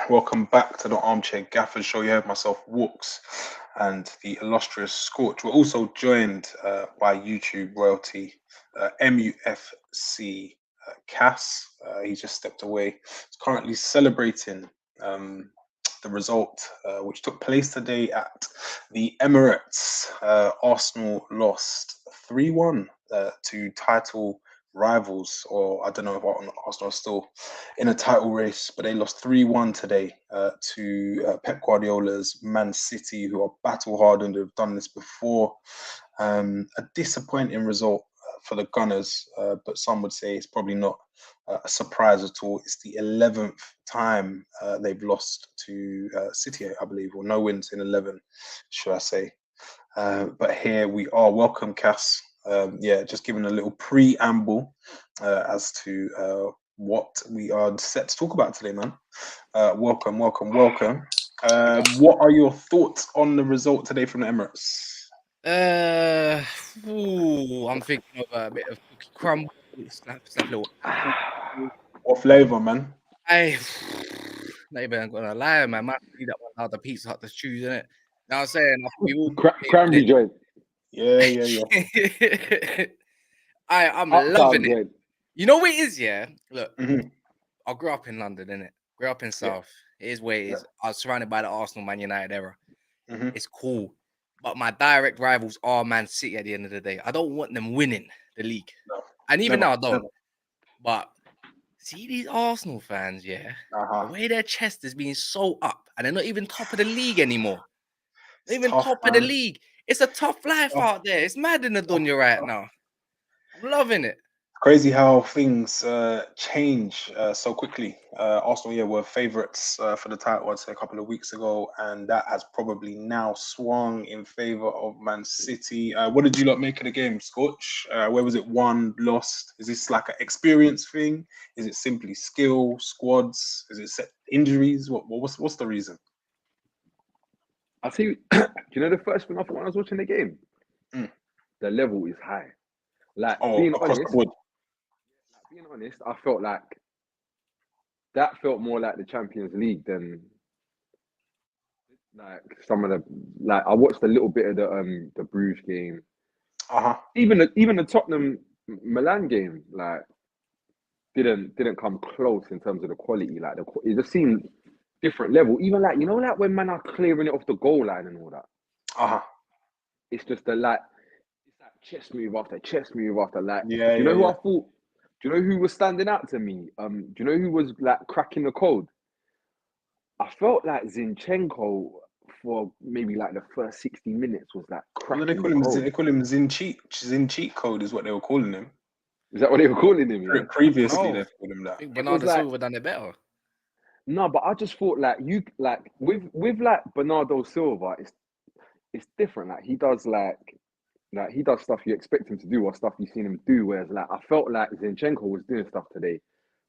Welcome back to the Armchair Gaffers show. You have myself, Walks, and the illustrious Scorch. We're also joined by YouTube royalty, MUFC Cass. He's just stepped away. He's currently celebrating um, the result which took place today at the Emirates. Arsenal lost 3-1 to title rivals, or I don't know if Arsenal are still in a title race, but they lost 3-1 today to Pep Guardiola's Man City, who are battle hardened, who have done this before. A disappointing result for the Gunners, but some would say it's probably not a surprise at all. It's the 11th time they've lost to City, I believe, or no wins in 11, should I say. But here we are. Welcome, Cass. Just giving a little preamble as to what we are set to talk about today, man. Welcome. What are your thoughts on the result today from the Emirates? I'm thinking of a bit of cookie crumble. Slap little. What flavour, man? Not even gonna lie, man. Might see that one out the Pizza Hut that's choose, innit? Now I'm saying we all Cranberry joint. Yeah. I'm Uptown loving it. joint. You know what it is, yeah? Look, Mhm. I grew up in London, innit? Grew up in South. It is where it is. I was surrounded by the Arsenal Man United era. Mhm. It's cool. But my direct rivals are Man City at the end of the day. I don't want them winning the league. No. And even Never, now I don't. never. But see these Arsenal fans, yeah. Uh-huh. The way their chest is being so up, and they're not even top of the league anymore. Not even Tough, top of the man. league. It's a tough life Tough. out there. It's mad in the dunya right now. I'm loving it. Crazy how things change so quickly. Arsenal, were favourites for the title, I'd say, a couple of weeks ago, and that has probably now swung in favour of Man City. What did you lot make of the game, Scorch? Where was it won, lost? Is this like an experience thing? Is it simply skill, squads? Is it set injuries? What's the reason? I'll tell you, do you know the first thing I thought when I was watching the game? Mm. The level is high. Like Oh, across the board. being honest, I felt like that felt more like the Champions League than like some of the I watched a little bit of the Bruges game. Uh-huh. Even the Tottenham Milan game, like didn't come close in terms of the quality. Like it just seemed different level. Even like like when man are clearing it off the goal line and all that. Uh-huh. It's just it's like chest move after chest move after. Like, Yeah, do you know who yeah. I thought? Do you know who was standing out to me? Do you know who was like cracking the code? I felt like Zinchenko for maybe like the first 60 minutes was like What do they cracking call the him? code. They call him Zin cheat code is what they were calling him. Is that what they were calling him? Yeah. Previously, No. they called him I that. think It was Bernardo like Silva done it better. no, but I just thought like you like with like Bernardo Silva, it's different. Like he does he does stuff you expect him to do or stuff you've seen him do. Whereas like I felt like Zinchenko was doing stuff today.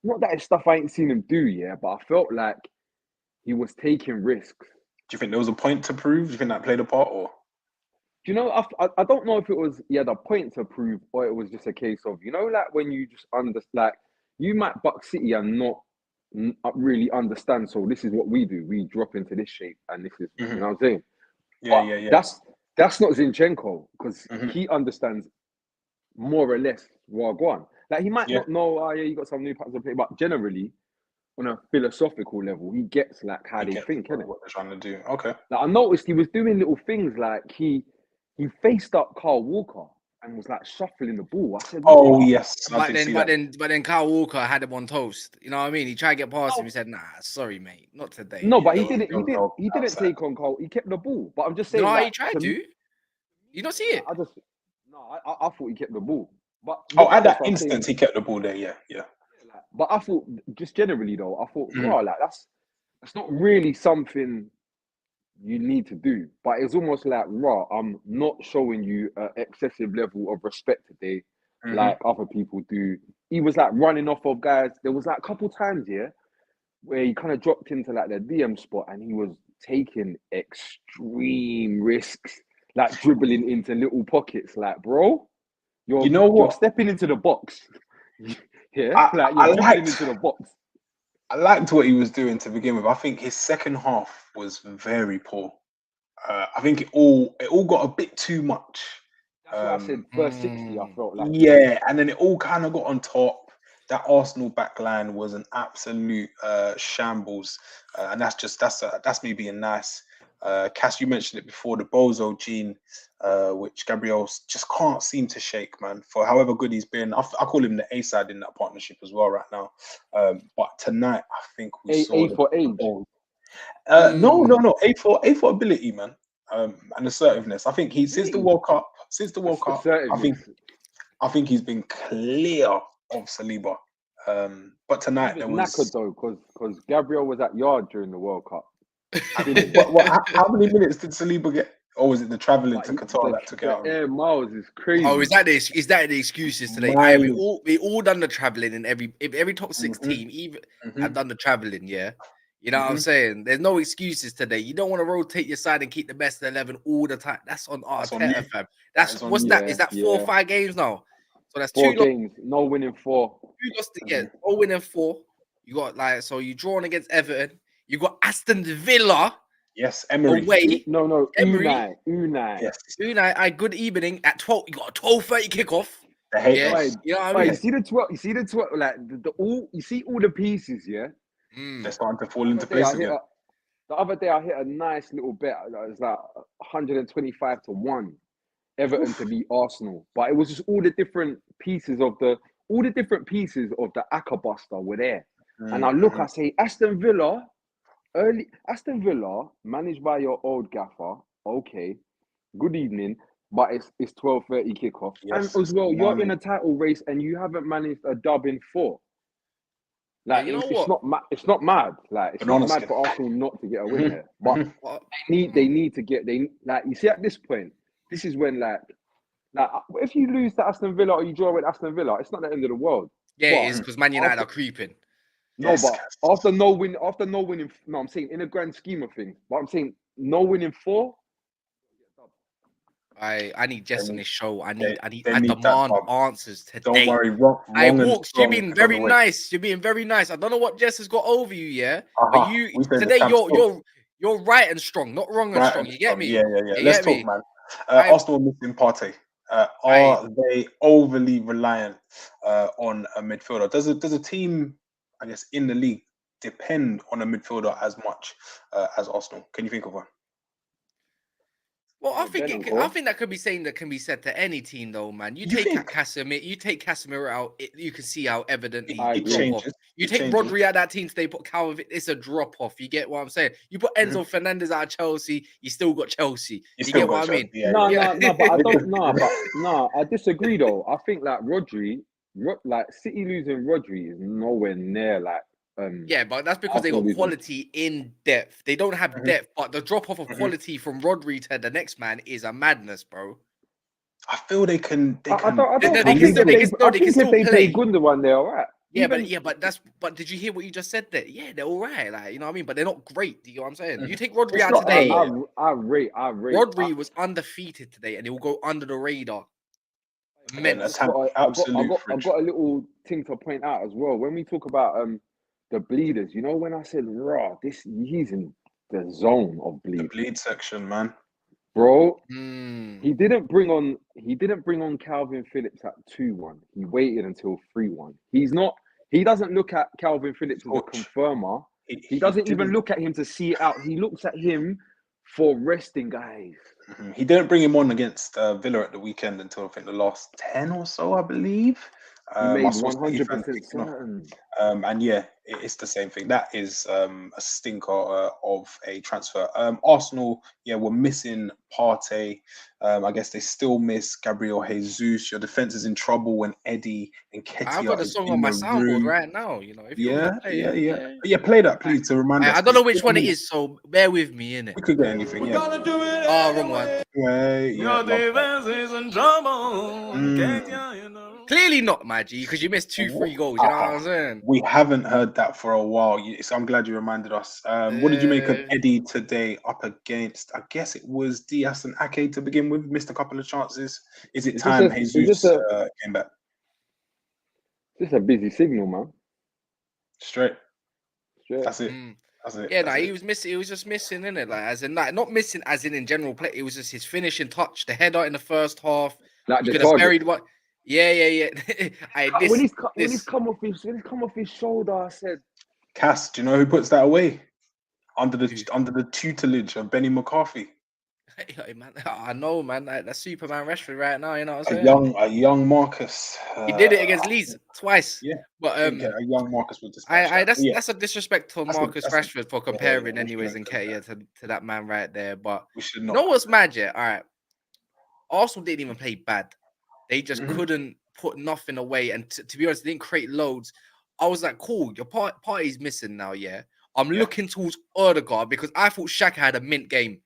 Not that it's stuff I ain't seen him do, yeah, but I felt like he was taking risks. Do you think there was a point to prove? Do you think that played a part, or? Do you know? I don't know if it was he had a point to prove or it was just a case of like when you just like you might buck City and not really understand. So this is what we do. We drop into this shape and this is Mhm. you know what I'm saying. But Yeah. that's not Zinchenko because Mhm. he understands more or less Wagwan. Like he might Yeah. not know, oh yeah, you got some new patterns of play, but generally on a philosophical level, he gets like how He they gets think, innit? what they're trying to do. Okay. Like I noticed he was doing little things like he faced up Carl Walker and was like shuffling the ball. I said, Oh "What?" yes, I did see that. But then Kyle Walker had him on toast. You know what I mean? He tried to get past him. No, He said, "Nah, sorry, mate, not today." no, but There was, he didn't outside. take on Carl. He kept the ball. But I'm just You know saying, how he like tried to me, to? You don't see it? I just no, I thought he kept the ball. But Oh, at regardless, that what I'm saying instance, he kept the ball there. Yeah. like, but I thought just generally though, I thought, Mhm. like that's not really something you need to do. But it's almost like, I'm not showing you an excessive level of respect today, Mhm. like other people do. He was like running off of guys. There was like a couple times, yeah, where he kind of dropped into like the DM spot and he was taking extreme risks, like dribbling into little pockets. Like, bro, You you're know you're what? stepping into the box. Yeah, I like you're I dribbling liked into the box. I liked what he was doing to begin with. I think his second half was very poor. I think it all got a bit too much. That's what I said. First 60, I felt like Yeah, and then it all kind of got on top. That Arsenal backline was an absolute shambles, and that's me being nice. Cass, you mentioned it before, the bozo gene, which Gabriel just can't seem to shake, man. For however good he's been, I call him the A side in that partnership as well right now. But tonight, I think we saw A for age. goal. No. A for ability, man. And assertiveness. I think since the World Cup, I think he's been clear of Saliba. But tonight there was knackered though, because Gabriel was at yard during the World Cup. how many minutes did Saliba get? Or was it the travelling to Qatar that took it out? Air miles is crazy. Oh, is that the excuses today? Aye, we all done the travelling in every top 6 team, even have done the travelling, yeah. You know what I'm saying? There's no excuses today. You don't want to rotate your side and keep the best 11 all the time. That's on Arteta, fam. That's what's that? Is that 4 or 5 games now? So that's 4 games, no winning 4. You lost again, no winning 4. You got so you drawn against Everton. You got Aston Villa. Yes, Emery. Away. No, Emery. Unai. Yes. Unai, good evening at 12. You got a 12:30 kickoff. I hate Yeah, us. you know what I mean? You see the 12. You see the 12. Like you see all the pieces. Yeah. They're starting to fall into place again. The other day, I hit a nice little bet. It was like 125 to 1, Everton to beat Arsenal. But it was just all the different pieces of the Acca Buster were there. And I look, I say Aston Villa, managed by your old gaffer. Okay, good evening. But it's 12:30 kickoff. Yes, and as well, you're in a title race and you haven't managed a dub in 4. Like, you know it's not mad. Like, it's not mad for Arsenal not to get a win here. But they need to get, you see, at this point, this is when like if you lose to Aston Villa or you draw with Aston Villa, it's not the end of the world. Yeah, it is, because Man United are creeping. No, but after no winning, no, I'm saying in the grand scheme of things, but I'm saying no winning 4. I need Jess on this show. I demand answers today. Don't worry, wrong Walks, you're being very nice. You're being very nice. I don't know what Jess has got over you, yeah. But today you're right and strong, not wrong and strong. You get me? Yeah. Let's talk, man. Arsenal missing Partey. Are they overly reliant on a midfielder? Does a team, I guess, in the league depend on a midfielder as much as Arsenal? Can you think of one? Well, I think that could be said to any team, though, man. You take Casemiro out, you can see how evidently it changes. You take Rodri out that team today, put Calvin, it's a drop off. You get what I'm saying? You put Enzo Fernandez out of Chelsea, you still got Chelsea. You get what I mean? No, but I don't. No, I disagree though. I think like Rodri, City losing Rodri is nowhere near like. Yeah, but that's because they got quality in depth. They don't have depth, but the drop off of quality from Rodri to the next man is a madness, bro. I feel they can. They can still play. Gundogan, they're all right. Yeah, but did you hear what you just said there? Yeah, they're all right. Like, you know what I mean? But they're not great. Do you know what I'm saying? You take Rodri out today. I rate. Rodri was undefeated today, and he will go under the radar. I've got a little thing to point out as well. When we talk about the bleeders, you know, when I said raw, he's in the zone of bleed. The bleed section, man. Bro, he didn't bring on Calvin Phillips at 2-1. He waited until 3-1. He doesn't look at Calvin Phillips as a confirmer. He doesn't even look at him to see it out. He looks at him for resting guys. He didn't bring him on against Villa at the weekend until I think the last 10 or so, I believe. He made 100% certain. And yeah, it's the same thing. That is a stinker of a transfer. Arsenal, we're missing Partey. I guess they still miss Gabriel Jesus. Your defense is in trouble when Eddie and Ketia. I've got a song on my soundboard right now. You know, if you play that, please, to remind us. I don't know which one it is, so bear with me, innit? We could get anything. Yeah. Oh, wrong one. Your defense is in trouble. Clearly not, my G, because you missed 2-3 goals. You know what I'm saying? We haven't heard that for a while. So I'm glad you reminded us. What did you make of Eddie today up against, I guess it was Diaz and Ake to begin with? Missed a couple of chances. Is it time Jesus came back? Just a busy signal, man. Straight. That's it. That's it. Yeah, That's he it. was missing. He was just missing, innit? Like, as in, like, not missing as in general play. It was just his finishing touch, the header in the first half. Like He the could have target. buried one. Yeah. When he's come off his shoulder, I said, Cass, do you know who puts that away? Under the tutelage of Benny McCarthy. Hey, man, I know, man. That's Superman Rashford right now. You know what I'm saying? A young Marcus. He did it against Leeds twice. Yeah, but a young Marcus would dispatch that's a disrespect to Marcus Rashford for comparing, anyways, and Nketiah to that man right there. But we should you not. know what's mad, yeah? All right, Arsenal didn't even play bad. They just couldn't put nothing away, and to be honest, they didn't create loads. I was like, cool, your party's missing now, yeah. I'm looking towards Odegaard because I thought Xhaka had a mint game.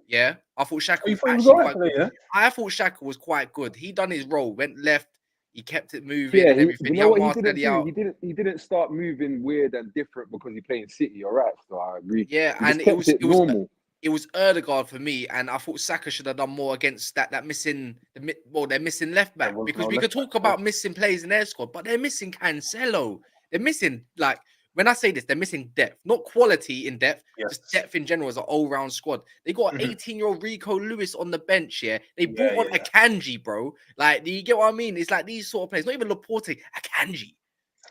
Yeah, I thought Xhaka was actually quite good. Yeah? I thought Xhaka was quite good. He done his role, went left, he kept it moving and everything. You know what he didn't do? He didn't start moving weird and different because he played in City. All right, so I agree. Yeah, and it was normal. It was Odegaard for me, and I thought Saka should have done more against that missing. They're missing left back because we could talk about missing players in their squad, but they're missing Cancelo. They're missing, like, when I say this, they're missing depth, not quality in depth, just depth in general as an all-round squad. They got an 18-year-old Rico Lewis on the bench here. They brought on Akanji, bro. Like, do you get what I mean? It's like these sort of players, not even Laporte, Akanji.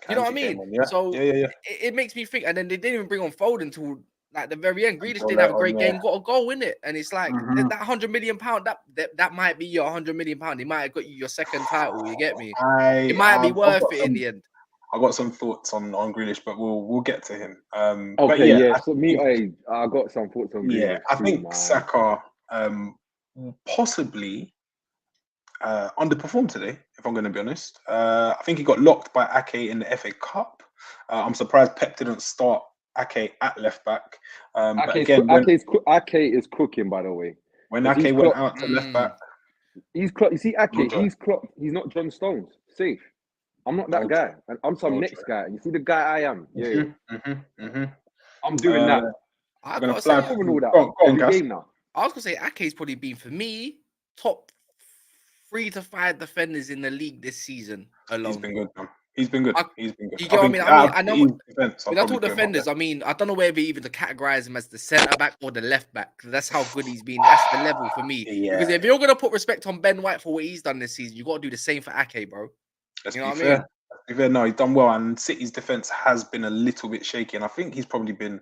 You know what I mean? So it makes me think, and then they didn't even bring on Foden until like the very end. Grealish didn't have a great game, got a goal in it, and it's like that £100 million, that might be your £100 million. It might have got you your second title. You get me? It might be worth it in the end. I got some thoughts on Grealish, but we'll get to him. I got some thoughts on Grealish. Yeah, I think Saka possibly underperformed today, if I'm going to be honest. I think he got locked by Ake in the FA Cup. I'm surprised Pep didn't start Ake at left back. But again, Ake is cooking, by the way. When Ake went out to left back, he's clocked. You see, Ake, he's clocked. He's not John Stones. Safe. I'm not that guy. I'm some next guy. You see the guy I am. I'm doing that. I'm gonna say all that every game now. I was gonna say Ake's probably been, for me, top 3 to 5 defenders in the league this season alone. He's been good, man. He's been good. You get what I mean? I know. When I talk defenders, I mean, I don't know whether even to categorize him as the centre back or the left back. That's how good he's been. That's the level for me. Because if you're gonna put respect on Ben White for what he's done this season, you got to do the same for Ake, bro. You know what I mean? No, he's done well, and City's defense has been a little bit shaky, and I think he's probably been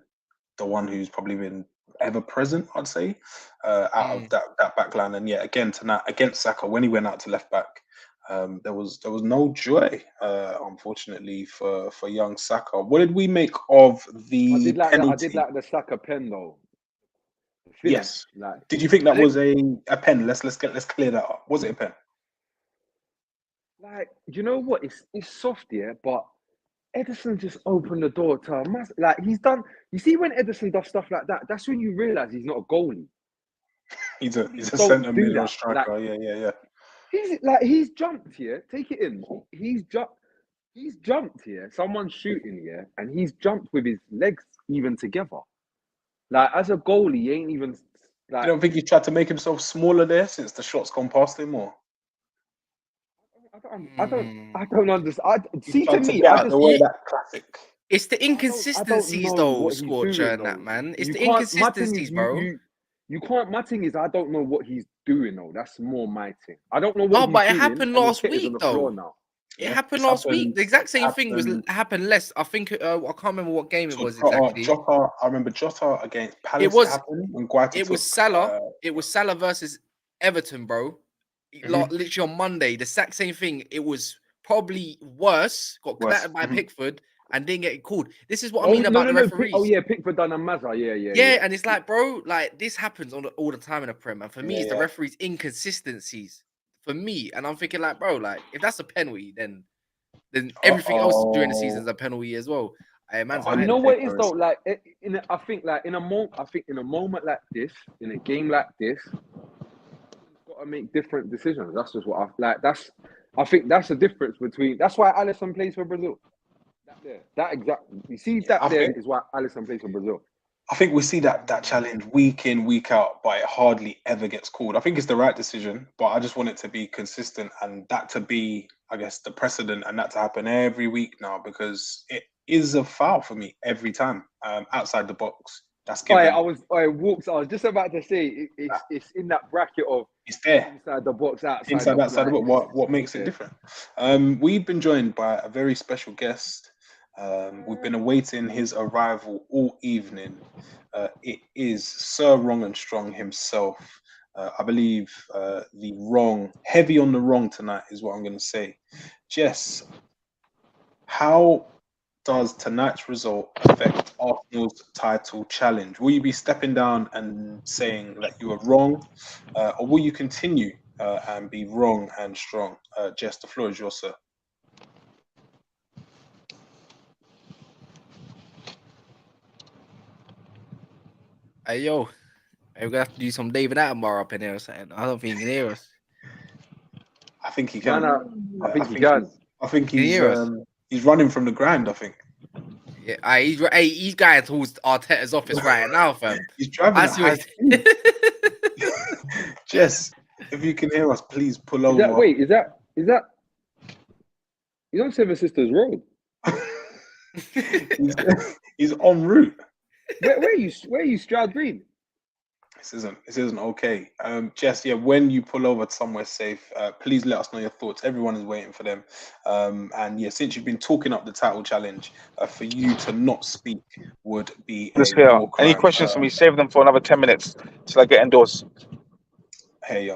the one who's probably been ever present, I'd say, out of that back line. And again tonight against Saka, when he went out to left back, there was no joy, unfortunately, for young Saka. What did we make of the penalty? I did like the Saka pen though. Yes. Did you think that was a pen? Let's clear that up. Was it a pen? Like, you know what? It's soft, but Ederson just opened the door to a mass. Like, he's done. You see, when Ederson does stuff like that, that's when you realize he's not a goalie. He's a centre middle striker. Yeah. He's jumped here. Take it in. He's jumped here. Someone's shooting here, and he's jumped with his legs even together. Like, as a goalie, he ain't even. Like, you don't think he tried to make himself smaller there since the shot's gone past him, or? I don't understand. See, to me, that classic. It's the inconsistencies, though, Scorcher, and that, man. It's the inconsistencies, bro. You can't. My thing is, I don't know what he's doing, though. That's more my thing. I don't know what. No, but it happened last week, though. It happened last week. The exact same thing happened less. I think I can't remember what game it was exactly. I remember Jota against Palace. It was Salah. It was Salah versus Everton, bro. Literally on Monday, the exact same thing. It was probably worse. Got clattered by Pickford and didn't get called. This is what I mean about the referees. Pickford done a Mazza. Yeah, and it's like, bro, like this happens all the time in the Prem. And for me, it's the referees' inconsistencies. For me, and I'm thinking, like, bro, like if that's a penalty, then everything else during the season is a penalty as well. You know what it is though? Like, I think in a moment like this, in a game like this, got to make different decisions. That's just what I think that's the difference between. That's why Alisson plays for Brazil. That exactly. You see, is why Alisson plays for Brazil. I think we see that challenge week in, week out, but it hardly ever gets called. I think it's the right decision, but I just want it to be consistent and that to be, I guess, the precedent and that to happen every week now, because is a foul for me every time. Outside the box, that's given. I was just about to say it's in that bracket of it's there. Inside the box, outside the box. What makes it different? We've been joined by a very special guest. We've been awaiting his arrival all evening. It is Sir Wrong and Strong himself. I believe heavy on the wrong tonight is what I'm going to say. Jess, how does tonight's result affect Arsenal's title challenge? Will you be stepping down and saying that you were wrong, or will you continue and be wrong and strong? Jess, the floor is yours, sir. Hey, yo. We're gonna have to do some David Attenborough up in here or something. I don't think he can hear us. I think he can. I think he can. I think he's running from the grind, I think. Yeah, he's going towards Arteta's office right now, fam. He's driving at high speed. Jess, if you can hear us, please pull over. Is that he's on Seven Sisters Road? he's en route. Where are you, Stroud Green? This isn't okay. Jess, when you pull over somewhere safe, please let us know your thoughts. Everyone is waiting for them. And since you've been talking up the title challenge, for you to not speak would be Any questions for me? Save them for another 10 minutes till I get indoors. Hey,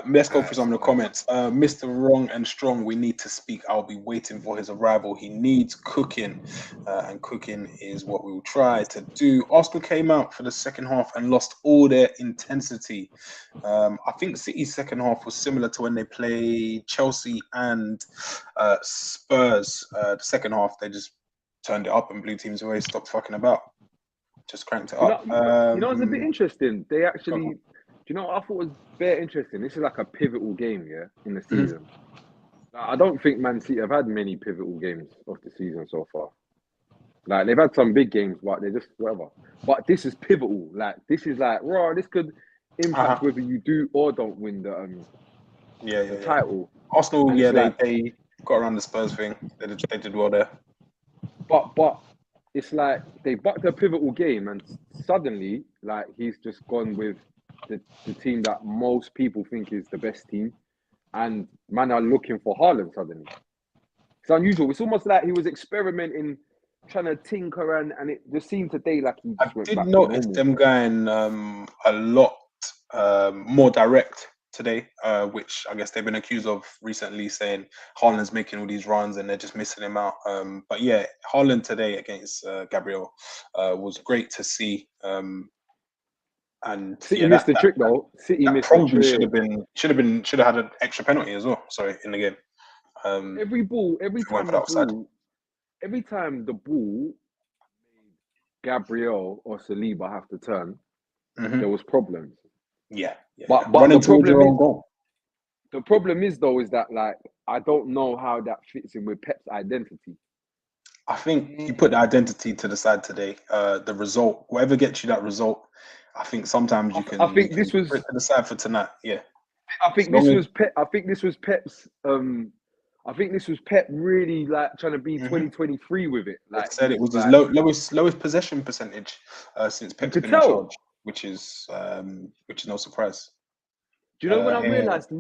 let's go through some of the comments. Mr. Wrong and Strong, we need to speak. I'll be waiting for his arrival. He needs cooking, and cooking is what we will try to do. Arsenal came out for the second half and lost all their intensity. I think City's second half was similar to when they played Chelsea and Spurs. The second half, they just turned it up and blue teams away, stopped fucking about. Just cranked it up. It's a bit interesting. They actually... You know, I thought was very interesting. This is like a pivotal game, in the season. I don't think Man City have had many pivotal games of the season so far. Like they've had some big games, but they're just whatever. But this is pivotal. Like this is like, this could impact whether you do or don't win the title. Arsenal, they got around the Spurs thing. They did well there. But it's like they bucked a pivotal game, and suddenly, like he's just gone with the team that most people think is the best team, and man are looking for Haaland suddenly. It's unusual. It's almost like he was experimenting, trying to tinker, and it just seemed today like he just went back. I did notice them going a lot more direct today, which I guess they've been accused of recently, saying Haaland's making all these runs and they're just missing him out. But Haaland today against Gabriel was great to see. And City missed the trick though. City missed probably should have had an extra penalty as well. Sorry, in the game. Every time the ball Gabriel or Saliba have to turn, there was problems. But the problem is though is that like I don't know how that fits in with Pep's identity. I think you put the identity to the side today. The result, whatever gets you that result. I think sometimes you can. I think this was put it to the side for tonight. Yeah. I think this was Pep. I think this was Pep's. I think this was Pep really like trying to be 2023 with it. Like I said, it was his lowest possession percentage since Pep's been in charge, which is no surprise. Do you know when I realised,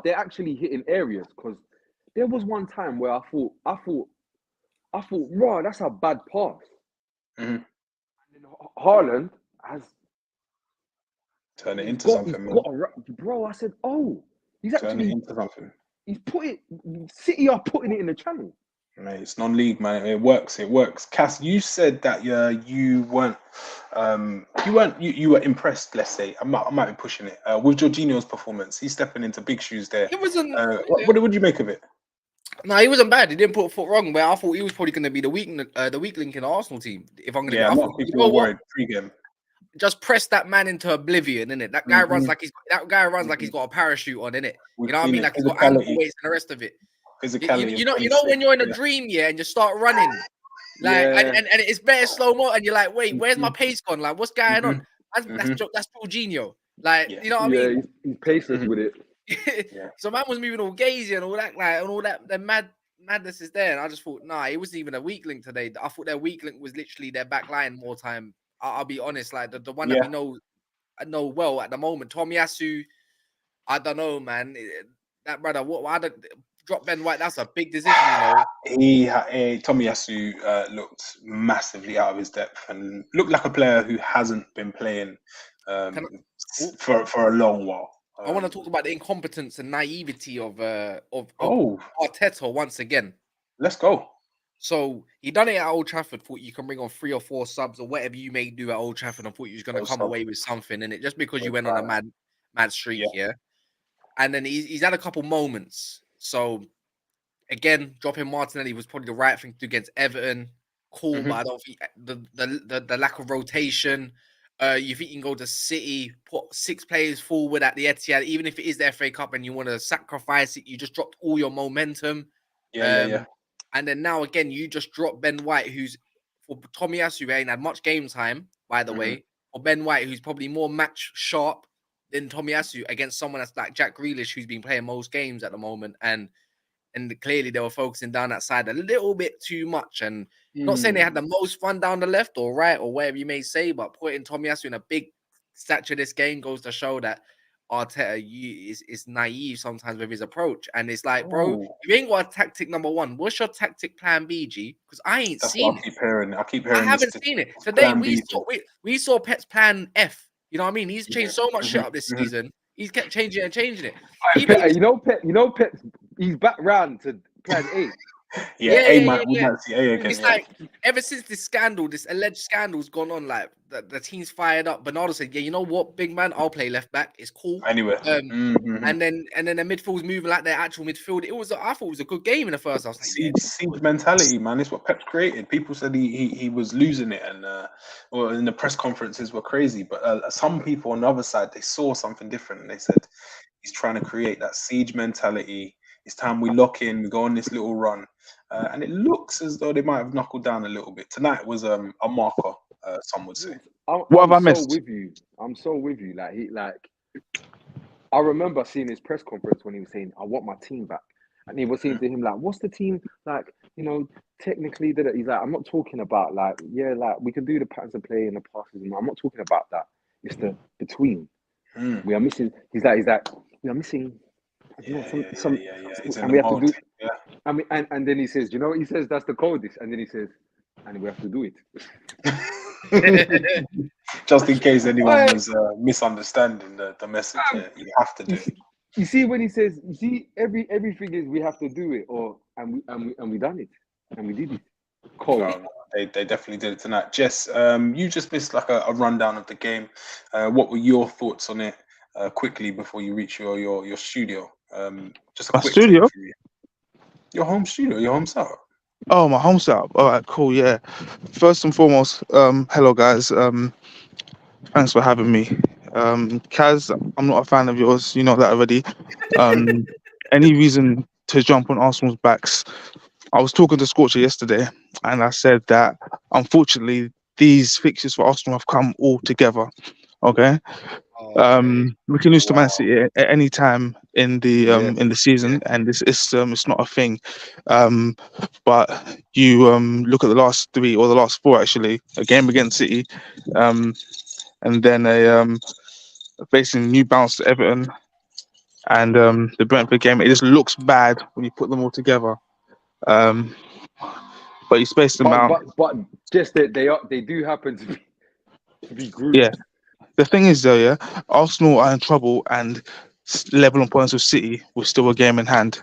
they're actually hitting areas? Because there was one time where I thought, that's a bad pass. And then Haaland has turn it into something, bro. I said, he's actually turn it into something. He's City are putting it in the channel. Mate, it's non-league, man. It works. Cass, you said that you were impressed. Let's say I might be pushing it with Jorginho's performance. He's stepping into big shoes there. It wasn't. What did you make of it? No, he wasn't bad. He didn't put a foot wrong. But I thought he was probably going to be the weak link in the Arsenal team. If I'm going to, a lot of people were worried pre-game. Just press that man into oblivion, innit? That guy runs like he's got a parachute on, innit? You know what I mean? Like he's got ankle weights and the rest of it. You know when you're in a dream, and you start running, and it's better slow mo, and you're like, wait, where's my pace gone? Like, what's going on? That's Jorginho. Like, you know what I mean? Yeah, he's paceless with it. So man was moving all gazy and all that, like, and all that mad madness is there. And I just thought, nah, it wasn't even a weak link today. I thought their weak link was literally their back line more time. I'll be honest, like the one that we know well at the moment. Tomiyasu, I don't know, man. That brother, why drop Ben White? That's a big decision, you know. Tomiyasu looked massively out of his depth and looked like a player who hasn't been playing for a long while. I want to talk about the incompetence and naivety of Arteta once again. Let's go. So he done it at Old Trafford. Thought you can bring on 3 or 4 subs or whatever you may do at Old Trafford. And thought you was going to come away with something in it just because you went on a mad streak, yeah. And then he's had a couple moments. So again, dropping Martinelli was probably the right thing to do against Everton. Cool, but I don't think the lack of rotation. You think you can go to City, put 6 players forward at the Etihad, even if it is the FA Cup and you want to sacrifice it, you just dropped all your momentum. And then now again, you just drop Ben White, who's for Tomiyasu, who ain't had much game time, by the way, or Ben White, who's probably more match sharp than Tomiyasu against someone that's like Jack Grealish, who's been playing most games at the moment. And clearly they were focusing down that side a little bit too much. And not saying they had the most fun down the left or right or whatever you may say, but putting Tomiyasu in a big stature this game goes to show that Arteta is naive sometimes with his approach. And it's like, bro, you ain't got a tactic number 1. What's your tactic plan B, G? Because I ain't seen it. I keep hearing I haven't seen it. Today we saw Pep's plan F. You know what I mean? He's changed so much shit up this season. He's kept changing it. You know, Pep, he's back round to plan A. We might see A again. It's like ever since this alleged scandal's gone on, like the team's fired up. Bernardo said, "Yeah, you know what, big man, I'll play left back. It's cool." Anyway, and then the midfield's moving like their actual midfield. I thought it was a good game in the first. I was like, siege mentality, man. It's what Pep created. People said he was losing it, and in the press conferences were crazy. But some people on the other side, they saw something different, and they said he's trying to create that siege mentality. It's time we lock in. We go on this little run, and it looks as though they might have knuckled down a little bit. Tonight was a marker, some would say. What have I missed? I'm so with you. I remember seeing his press conference when he was saying, "I want my team back," and he was saying to him like, "What's the team like? You know, technically that." He's like, "I'm not talking about we can do the patterns of play and the passes. I'm not talking about that. It's the between. We are missing." He's like, "We are missing." And we have to do. I mean, and then he says, "You know what he says? That's the code." And then he says, "And we have to do it." Just in case anyone was misunderstanding the message, you have to do it. You see when he says, "You see, everything is we have to do it," and we done it, and we did it. Cold. No, they definitely did it tonight. Jess, you just missed like a rundown of the game. What were your thoughts on it quickly before you reach your studio? Just a quick studio. Your home studio, your home setup. Oh, my home setup. All right, cool. Yeah. First and foremost, hello guys. Thanks for having me. Kaz, I'm not a fan of yours. You know that already. Any reason to jump on Arsenal's backs? I was talking to Scorcher yesterday, and I said that unfortunately these fixtures for Arsenal have come all together. Okay. We can lose to Man City at any time in the season, and it's not a thing. But you look at the last 3 or the last 4 actually, a game against City, and then facing new bounce to Everton, and the Brentford game. It just looks bad when you put them all together. But you space them out. But just that they do happen to be grouped. Yeah. The thing is, though, Arsenal are in trouble and level on points with City with still a game in hand.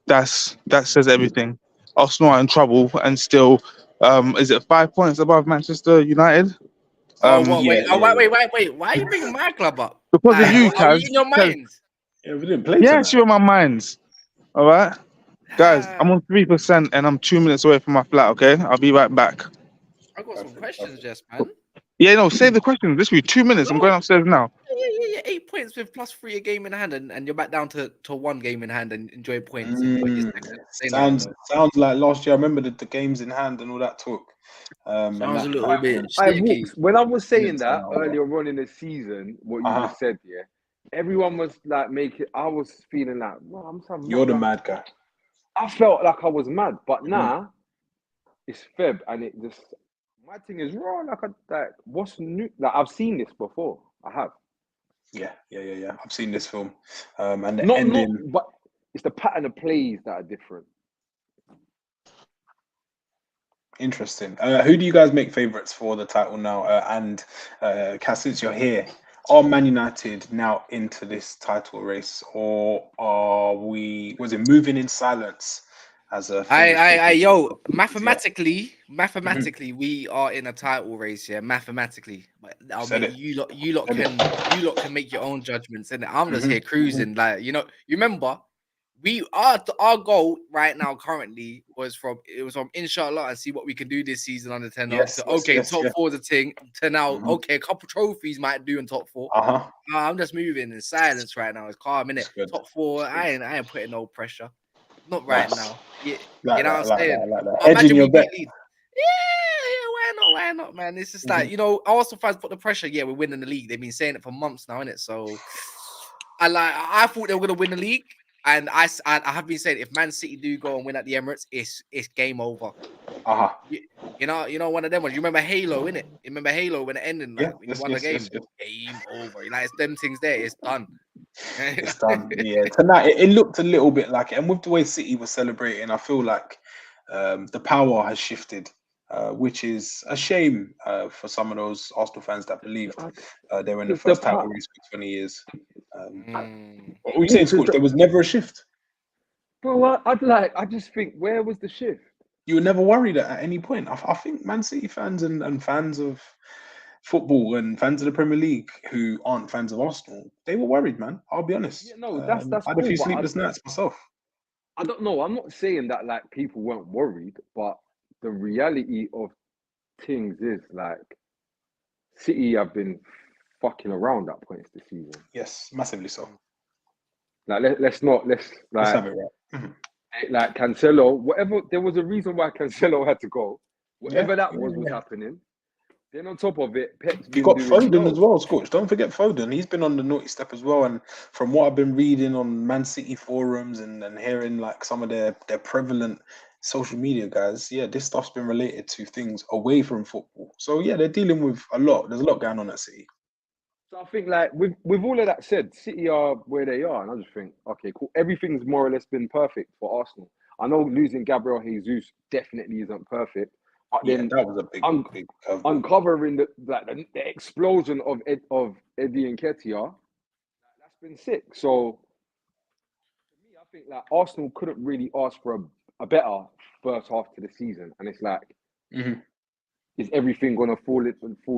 That says everything. Arsenal are in trouble and still, is it 5 points above Manchester United? Wait. Why are you bringing my club up? Because of you, Kaz. Are you in your mind? Yeah, we didn't play. Yes, you're in my mind. All right, guys. I'm on 3% and I'm 2 minutes away from my flat. Okay, I'll be right back. I've got some questions, Jess, man. Yeah, no, save the question. This will be 2 minutes. I'm going upstairs now. Yeah. 8 points with +3 a game in hand, and you're back down to 1 game in hand and enjoy points. Sounds like last year. I remember the games in hand and all that talk. Sounds a little bit. When I was saying that earlier on in the season, what you just said, everyone was like making. I was feeling like, well, you're the mad guy. I felt like I was mad, but now it's Feb, and it just my thing is raw. Like what's new? Like I've seen this before. I have. Yeah. I've seen this film, and the Not, ending. but it's the pattern of plays that are different. Interesting. Who do you guys make favourites for the title now? And Cass, since you're here, are Man United now into this title race, or are we? Was it moving in silence as a? Mathematically, we are in a title race. Yeah, mathematically, but I mean, you lot can make your own judgments, and I'm just here cruising. Like you remember. Our goal right now currently was from inshallah and see what we can do this season under 10. Top 4 is a thing to now. Okay, a couple trophies might do in top 4. I'm just moving in silence right now. It's calm, innit? Top 4, I ain't putting no pressure. Not right now. Yeah, you know what I'm saying? Imagine we beat Leeds. Yeah, why not, man? It's just like Arsenal fans put the pressure. Yeah, we're winning the league. They've been saying it for months now, innit? So I thought they were gonna win the league. And I have been saying if Man City do go and win at the Emirates, it's game over. You know one of them ones. You remember Halo, innit? You remember Halo when it ended, like when you won the game, game over. Like it's them things there. It's done. It's done. Yeah. Tonight it looked a little bit like it, and with the way City was celebrating, I feel like the power has shifted, which is a shame for some of those Arsenal fans that believed they were in the first title race for 20 years. What were you saying, Scorch? There was never a shift. Bro, I just think, where was the shift? You were never worried at any point. I think Man City fans and fans of football and fans of the Premier League who aren't fans of Arsenal, they were worried, man. I'll be honest. Yeah, no, that's I had a few cool, sleepless nights myself. I don't know. I'm not saying that like people weren't worried, but the reality of things is like City have been fucking around at points this season. Yes, massively so. Like let's have it right. Like Cancelo, whatever. There was a reason why Cancelo had to go. Whatever that was happening. Then on top of it, Pep's you got Foden as well, Scorch. Don't forget Foden. He's been on the naughty step as well. And from what I've been reading on Man City forums and hearing like some of their prevalent social media guys, this stuff's been related to things away from football. So they're dealing with a lot. There's a lot going on at City. So I think like with all of that said, City are where they are, and I just think, okay, cool. Everything's more or less been perfect for Arsenal. I know losing Gabriel Jesus definitely isn't perfect, but then that was a big uncovering the explosion of Eddie Nketiah, that's been sick. So for me, I think like Arsenal couldn't really ask for a better first half to the season, and it's like. Is everything going to fall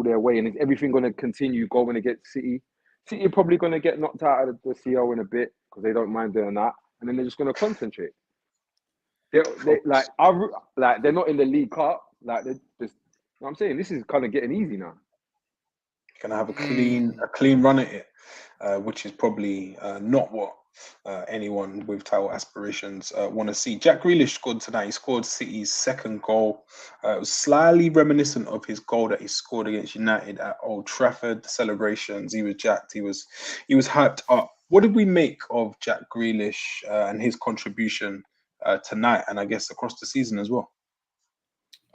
their way? And is everything going to continue going against City? City are probably going to get knocked out of the CO in a bit because they don't mind doing that. And then they're just going to concentrate. They're not in the League Cup. Like they're just, you know what I'm saying? This is kind of getting easy now. Going to have a clean run at it, which is probably not what anyone with title aspirations want to see. Jack Grealish scored tonight. He scored City's second goal. It was slightly reminiscent of his goal that he scored against United at Old Trafford. The celebrations, he was jacked. He was hyped up. What did we make of Jack Grealish and his contribution tonight, and I guess across the season as well?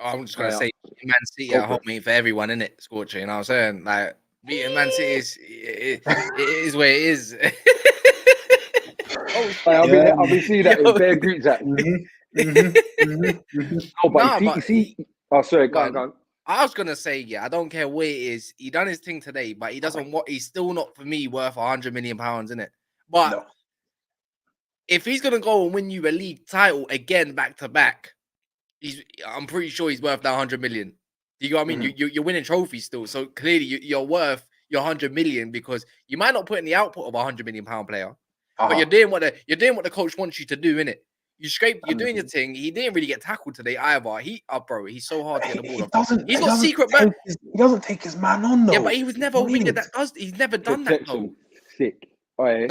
I'm just gonna say, Man City at home ain't for everyone, innit, Scorcher? You know what I'm saying? Like beating Man City it is where it is. I'll be seeing that in bare group chat. Oh, sorry, go on. I was gonna say, I don't care where it is. He done his thing today, but he doesn't. He's still not for me worth £100 million, innit? But if he's gonna go and win you a league title again back to back, I'm pretty sure he's worth that 100 million. You know what I mean? You're winning trophies still, so clearly you're worth your 100 million because you might not put in the output of £100 million player, but you're doing what the coach wants you to do, innit? You're doing your thing. He didn't really get tackled today either. He's so hard to get the ball off. He's got secret back. He doesn't take his man on though. Yeah, but he was never a winger that does. He's never done that though. Sick. All right.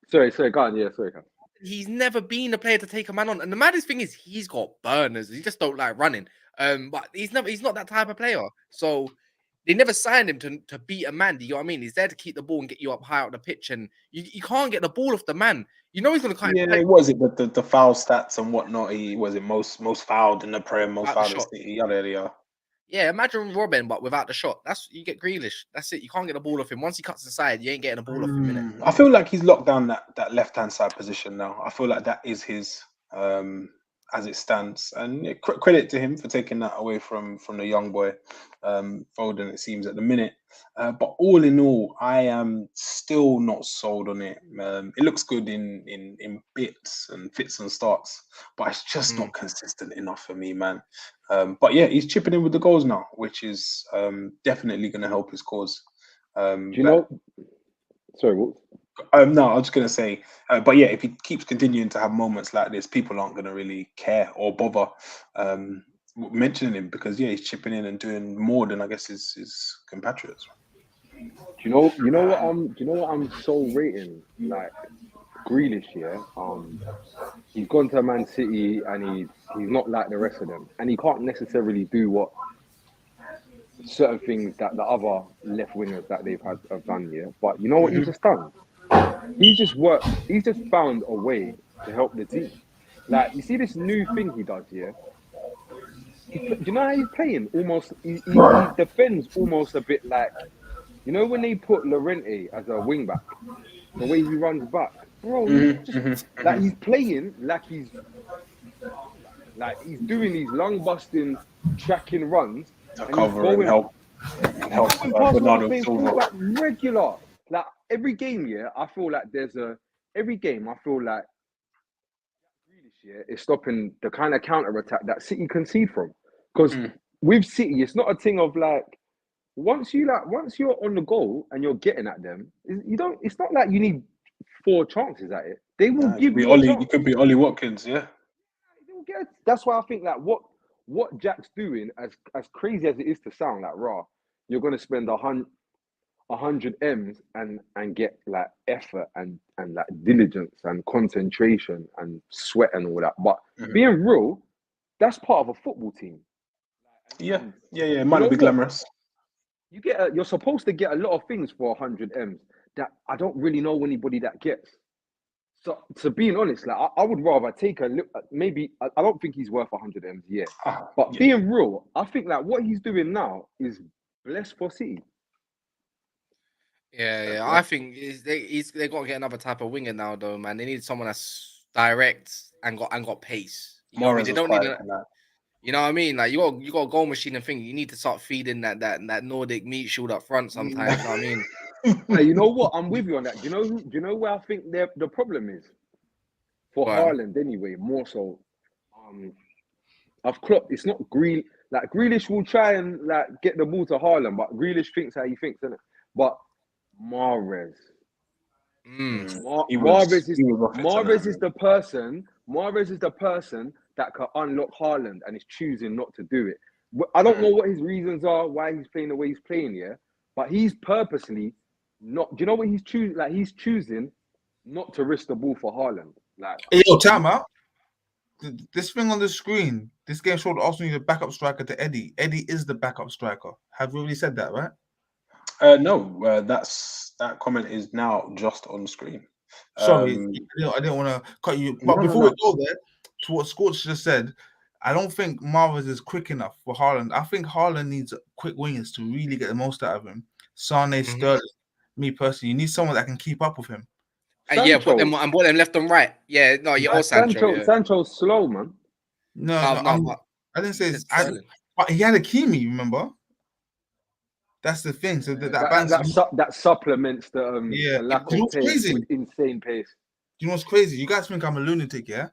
Sorry, go on. Yeah, sorry. He's never been a player to take a man on. And the maddest thing is he's got burners. He just don't like running. But he's not that type of player. So They never signed him to beat a man. Do you know what I mean? He's there to keep the ball and get you up high up the pitch, and you can't get the ball off the man. You know he's going to cut. Yeah, it was it the foul stats and whatnot. He was it most fouled in the Prem, most fouled in the City. Yada. Yeah, imagine Robin, but without the shot. You get Grealish. That's it. You can't get the ball off him. Once he cuts inside, you ain't getting the ball off him, innit? I feel like he's locked down that left-hand side position now. I feel like that is his as it stands. And credit to him for taking that away from the young boy, Foden, it seems, at the minute. But all in all, I am still not sold on it. It looks good in bits and fits and starts, but it's just not consistent enough for me, man. But yeah, he's chipping in with the goals now, which is definitely going to help his cause. Do you know? Sorry, what? No, I was just going to say, but yeah, if he keeps continuing to have moments like this, people aren't going to really care or bother mentioning him because yeah, he's chipping in and doing more than I guess his compatriots. Do you know what I'm so rating? Like Grealish, yeah. He's gone to Man City and he's not like the rest of them, and he can't necessarily do what certain things that the other left wingers that they've had have done, yeah. But you know what he's just done? He's just found a way to help the team. Like, you see this new thing he does, yeah? Do you know how he's playing? Almost, he defends almost a bit like, you know when they put Llorente as a wing back, the way he runs back, bro. Like he's playing like he's doing these lung busting tracking runs to cover and help Bernardo Silva regular. Like every game, yeah, I feel like Grealish, yeah, is stopping the kind of counter attack that City concede from. Because with City, it's not a thing of like once you're on the goal and you're getting at them, it's not like you need 4 chances at it. They will give you a chance. You could be Ollie Watkins, yeah. That's why I think like what Jack's doing, as crazy as it is to sound, like you're gonna spend 100 M's and get like effort and like diligence and concentration and sweat and all that. But being real, that's part of a football team. Yeah. It might not be glamorous. You're supposed to get a lot of things for 100 M's that I don't really know anybody that gets. So, to being honest, like I would rather take a look. Maybe I don't think he's worth 100 M's, but being real, I think like what he's doing now is blessed for City. Yeah. I think they got to get another type of winger now, though, man. They need someone that's direct and got pace. You know what I mean? They don't need you know what I mean? Like you got a goal machine and thing. You need to start feeding that Nordic meat shield up front sometimes. You know what I mean? Hey, you know what? I'm with you on that. Do you know where I think the problem is? For Haaland, anyway, more so. I've clocked. It's not Grealish. Like Grealish will try and like get the ball to Haaland, but Grealish thinks how he thinks, isn't it? But Mahrez, Mahrez is the person that can unlock Haaland, and is choosing not to do it. I don't know what his reasons are, why he's playing the way he's playing, yeah. But he's purposely not. Do you know what he's choosing? Like he's choosing not to risk the ball for Haaland. Like, yo, time out. This thing on the screen, this game showed Arsenal need a backup striker to Eddie. Eddie is the backup striker. Have we already said that, right? No, that comment is now just on screen. Sorry, I didn't want to cut you. But before we go there, to what Scorch just said, I don't think Mahrez is quick enough for Haaland. I think Haaland needs quick wingers to really get the most out of him. Sane, Sterling, me personally, you need someone that can keep up with him. And put them left and right. Yeah, no, you're all Sancho. Yeah. Sancho's slow, man. No, I didn't say but he had a Kimi, remember? That's the thing. So that supplements the lack of pace with insane pace. Do you know what's crazy? You guys think I'm a lunatic, yeah?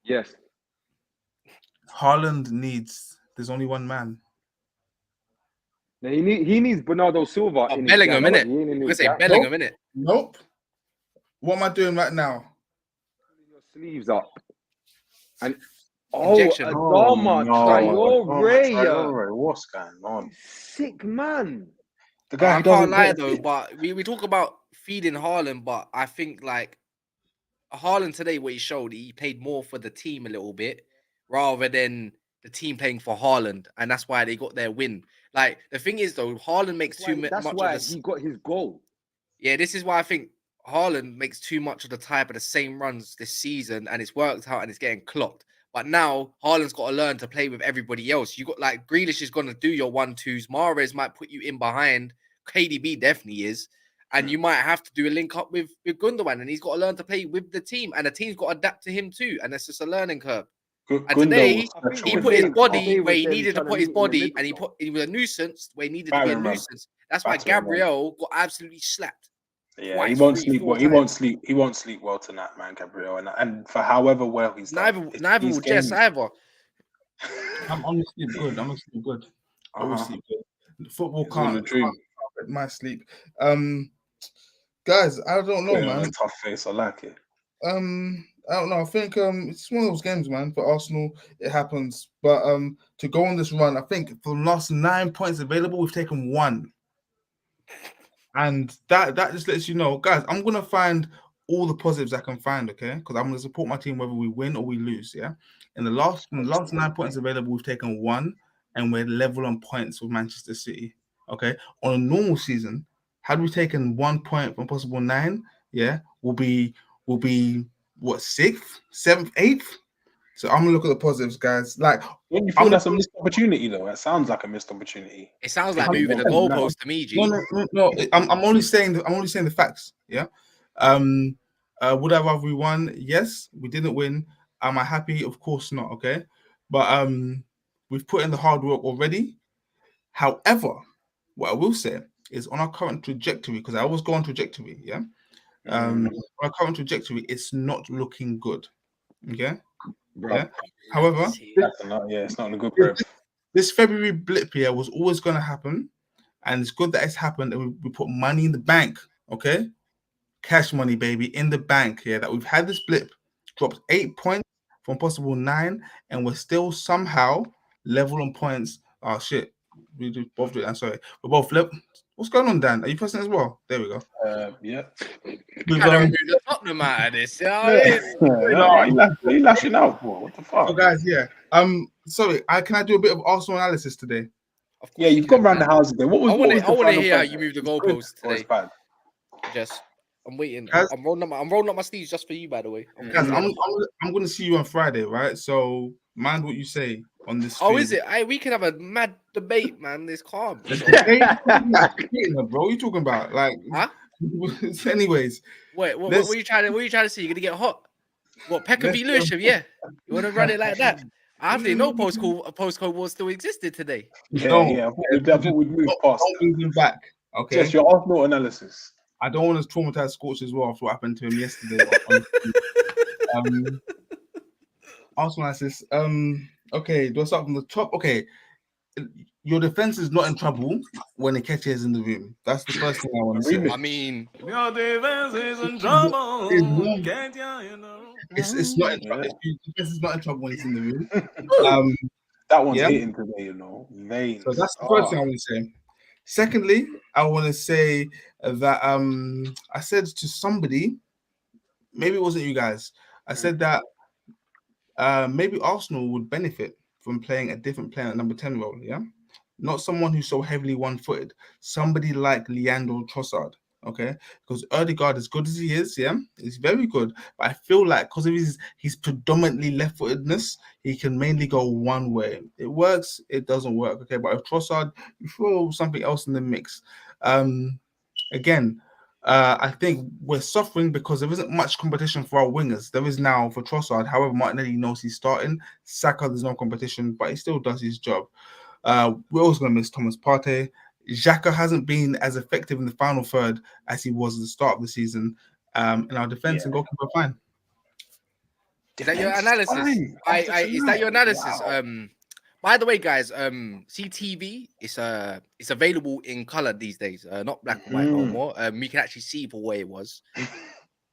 Yes. Haaland there's only one man. Now he needs Bernardo Silva. Bellingham, innit? We're going to say Bellingham, innit? Nope. What am I doing right now? Your sleeves up. And Injection. Adama Traore. What's going on? Sick man. The guy I can't lie though, but we talk about feeding Haaland, but I think like Haaland today, what he showed, he played more for the team a little bit rather than the team playing for Haaland, and that's why they got their win. Like the thing is though, Haaland makes too much That's of why this. he got his goal. Yeah, this is why I think Haaland makes too much of the type of the same runs this season, and it's worked out and it's getting clocked. But now Haaland's got to learn to play with everybody else. You got like Grealish is going to do your 1-2s. Mahrez might put you in behind. KDB definitely is. And you might have to do a link up with Gundogan, and he's got to learn to play with the team, and the team's got to adapt to him too. And it's just a learning curve. And today he put his body where he needed to put his body, and he was a nuisance where he needed to be a nuisance. That's why Gabriel got absolutely slapped. Yeah, twice, he won't 3, sleep 4 well. He times. won't sleep. He won't sleep well tonight, man, Gabriel. And for however well he's done, Neither will Jess either. I'm gonna sleep good. I'm gonna sleep good. I will sleep good. Football can't affect my sleep. Guys, I don't know, man. Tough face. I like it. I don't know. I think it's one of those games, man. For Arsenal, it happens. But to go on this run, I think for the last 9 points available, we've taken 1. And that just lets you know, guys, I'm gonna find all the positives I can find, okay? Because I'm gonna support my team whether we win or we lose. Yeah. In the last 9 points available, we've taken 1, and we're level on points with Manchester City. Okay. On a normal season, had we taken 1 point from possible 9, yeah, we'll be what, 6th, 7th, 8th. So I'm gonna look at the positives, guys. Like, when you feel that's a missed opportunity, though, it sounds like a missed opportunity. It sounds like moving the goalpost to me, G. No. I'm only saying the facts. Yeah. Would I rather we won? Yes, we didn't win. Am I happy? Of course not. Okay, but we've put in the hard work already. However, what I will say is on our current trajectory, because I always go on trajectory. Yeah. On our current trajectory, it's not looking good. Okay. Bro. Yeah. However, it's not a good growth. This February blip here was always going to happen, and it's good that it's happened. And we put money in the bank, okay? Cash money, baby, in the bank here. That we've had this blip, dropped 8 points from possible 9, and we're still somehow level on points. Oh shit, we both do it. I'm sorry, we're both level. What's going on, Dan? Are you pressing as well? There we go. Yeah. You can't remove the Tottenham out of this. You know you lashing out for? What the fuck? So guys, yeah. Sorry, can I do a bit of Arsenal analysis today? Yeah, you've gone round the house again. I want to hear how you move the goalpost today. Yes, I'm waiting. Guys, I'm rolling up my sleeves just for you, by the way. Guys, I'm going to see you on Friday, right? So mind what you say on this. Oh, is it? We can have a mad debate, man. It's calm. Bro, what are you talking about? Like, huh? Anyways, what are you trying to see? You're gonna get hot? What, Pekka v Lewisham? Yeah, you want to run it like that? I didn't know postcode war still existed today. Yeah. I thought we'd move past. Moving back. Okay. Just your Arsenal analysis. I don't want to traumatize Scorch as well after what happened to him yesterday. Arsenal analysis. Okay, do I start from the top? Okay. Your defense is not in trouble when Nketiah is in the room. That's the first thing I want to say. I mean, your defense is in trouble. It's not in trouble. Defense is not in trouble when he's in the room. That one's hitting today, veins. So that's the first thing I want to say. Secondly, I want to say that I said to somebody, maybe it wasn't you guys. I said that maybe Arsenal would benefit from playing a different player at number 10 role, yeah? Not someone who's so heavily one-footed. Somebody like Leandro Trossard, okay? Because Ødegaard, as good as he is, yeah? He's very good. But I feel like because of his predominantly left-footedness, he can mainly go one way. It works, it doesn't work, okay? But if Trossard, you throw something else in the mix. Again, I think we're suffering because there isn't much competition for our wingers. There is now for Trossard. However, Martinelli knows he's starting. Saka, there's no competition, but he still does his job. We're also going to miss Thomas Partey. Xhaka hasn't been as effective in the final third as he was at the start of the season. And our defense and goalkeeper fine. Is that your analysis? Is that your analysis? Wow. By the way, guys, CTV it's available in color these days, not black and white no more. We can actually see for where it was.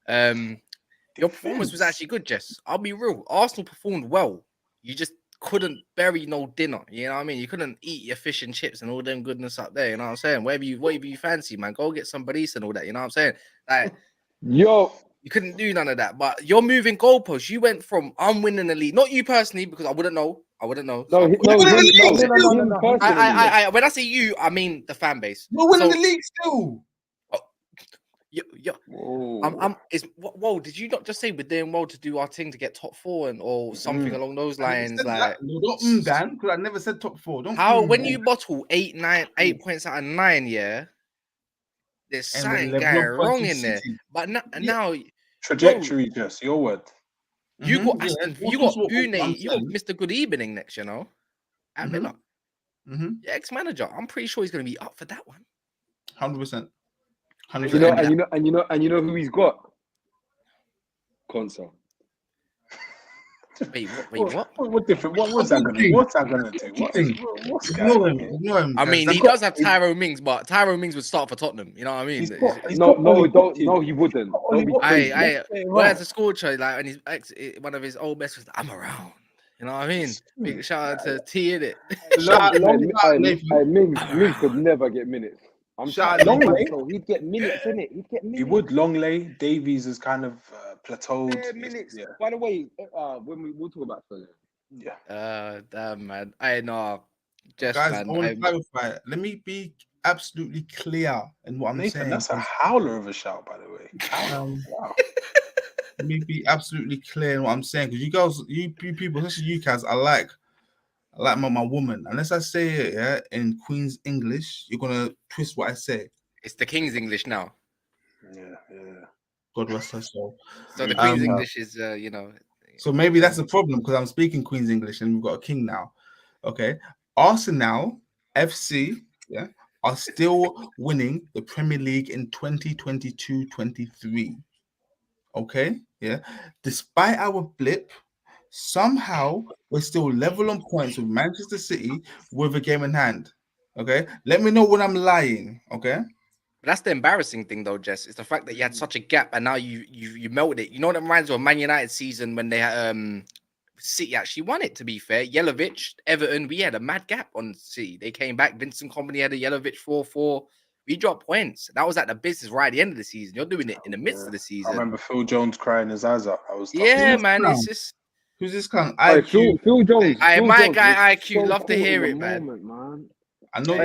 Your performance was actually good, Jess. I'll be real. Arsenal performed well. You just couldn't bury no dinner. You know what I mean? You couldn't eat your fish and chips and all them goodness up there. You know what I'm saying? Whatever you fancy, man. Go get some barista and all that. You know what I'm saying? Like, yo. You couldn't do none of that, but you're moving goalposts. You went from I'm winning the league, not you personally, because I wouldn't know. I wouldn't know. No, So him personally. when I say you, I mean the fan base. We're winning the league still. Whoa, did you not just say we're doing well to do our thing to get top 4 or something along those lines? Like, Dan, because I never said top 4. When you bottle 8 points out of 9, yeah, there's something going wrong in there. But now trajectory, just your word. You got Aston, you got Une, you got Mr. Good Evening next, at Villa. Your ex-manager. I'm pretty sure he's going to be up for that one. 100%. You know who he's got? Consa. Wait, what? What different? What's that gonna do? What's going? I mean, he does have Tyrone Mings, but Tyrone Mings would start for Tottenham. You know what I mean? No, he wouldn't. Where's the score trade? Like, and his one of his old best was, I'm around. You know what I mean? Big shout out to T, innit? Mings could never get minutes. He'd get minutes, innit? He'd get minutes. He would. Longley, Davies is kind of plateaued. Yeah, minutes. Yeah. By the way, when we'll talk about Spurs. Yeah. Damn, man. I know. Guys, I want to clarify. Let me be absolutely clear in what I'm saying. That's a howler of a shout, by the way. Wow. Let me be absolutely clear in what I'm saying, because you guys, you people, especially you guys, I like my woman. Unless I say it in Queen's English, you're gonna twist what I say. It's the King's English now. Yeah. God rest her soul. So the Queen's English is, So maybe that's the problem, because I'm speaking Queen's English and we've got a king now. Okay, Arsenal FC, are still winning the Premier League in 2022-23. Okay, despite our blip. Somehow we're still level on points with Manchester City with a game in hand. Okay, let me know when I'm lying. Okay, but that's the embarrassing thing, though, Jess. It's the fact that you had such a gap and now you melted it. You know what it reminds me of Man United season when they had City actually won it. To be fair, Yelovich, Everton, we had a mad gap on City. They came back. Vincent Kompany had a Yelovich 4-4. We dropped points. That was at the business right at the end of the season. You're doing it in the midst of the season. I remember Phil Jones crying his eyes out. I was man. It's just. Who's this kind of IQ? Phil Jones. My guy IQ. Love to hear it, man. I know.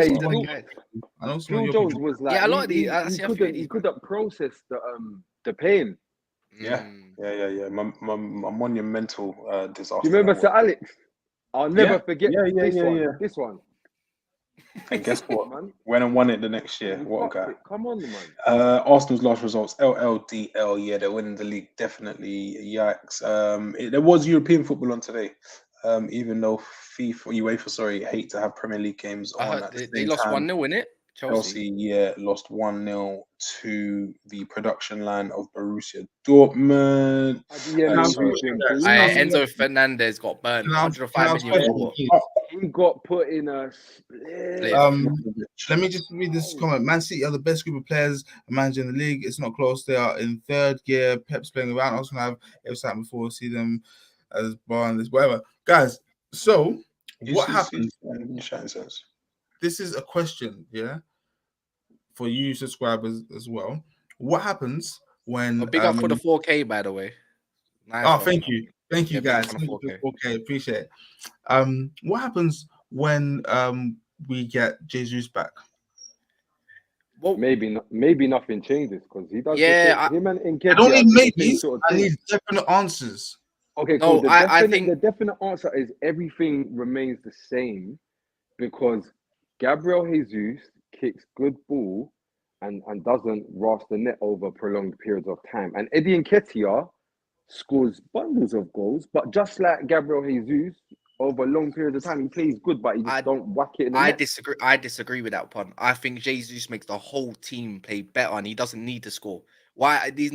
Phil Jones was like, a lot of these. He couldn't process the pain. Yeah. My monumental disaster. Do you remember Sir Alex? I'll never forget this one. And guess what, man? Went and won it the next year. What a guy. Come on, man. Arsenal's last results, LLDL. Yeah, they're winning the league. Definitely. Yikes. There was European football on today. Even though UEFA, hate to have Premier League games on at the same they lost time. 1-0 in it. Chelsea, lost 1-0 to the production line of Borussia Dortmund. Enzo Fernandez got burned. 105 million. He got put in a split. Let me just read this comment. Man City are the best group of players managing the league. It's not close. They are in third gear. Pep's playing around. I also have every time before see them as bar and this whatever. Guys, so what happens? This is a question, for you subscribers as well. What happens when? Big up for the 4K, by the way. Nice thank you guys. Thank you for 4K, appreciate it. What happens when we get Jesus back? Well, maybe nothing changes because he does. Him and Nketiah, I don't need maybes. I need definite answers. Okay, cool. I think the definite answer is everything remains the same because Gabriel Jesus kicks good ball and doesn't rasp the net over prolonged periods of time. And Eddie Nketiah scores bundles of goals, but just like Gabriel Jesus, over long periods of time, he plays good, but he just don't whack it in the net. I disagree with that one. I think Jesus makes the whole team play better and he doesn't need to score. Why the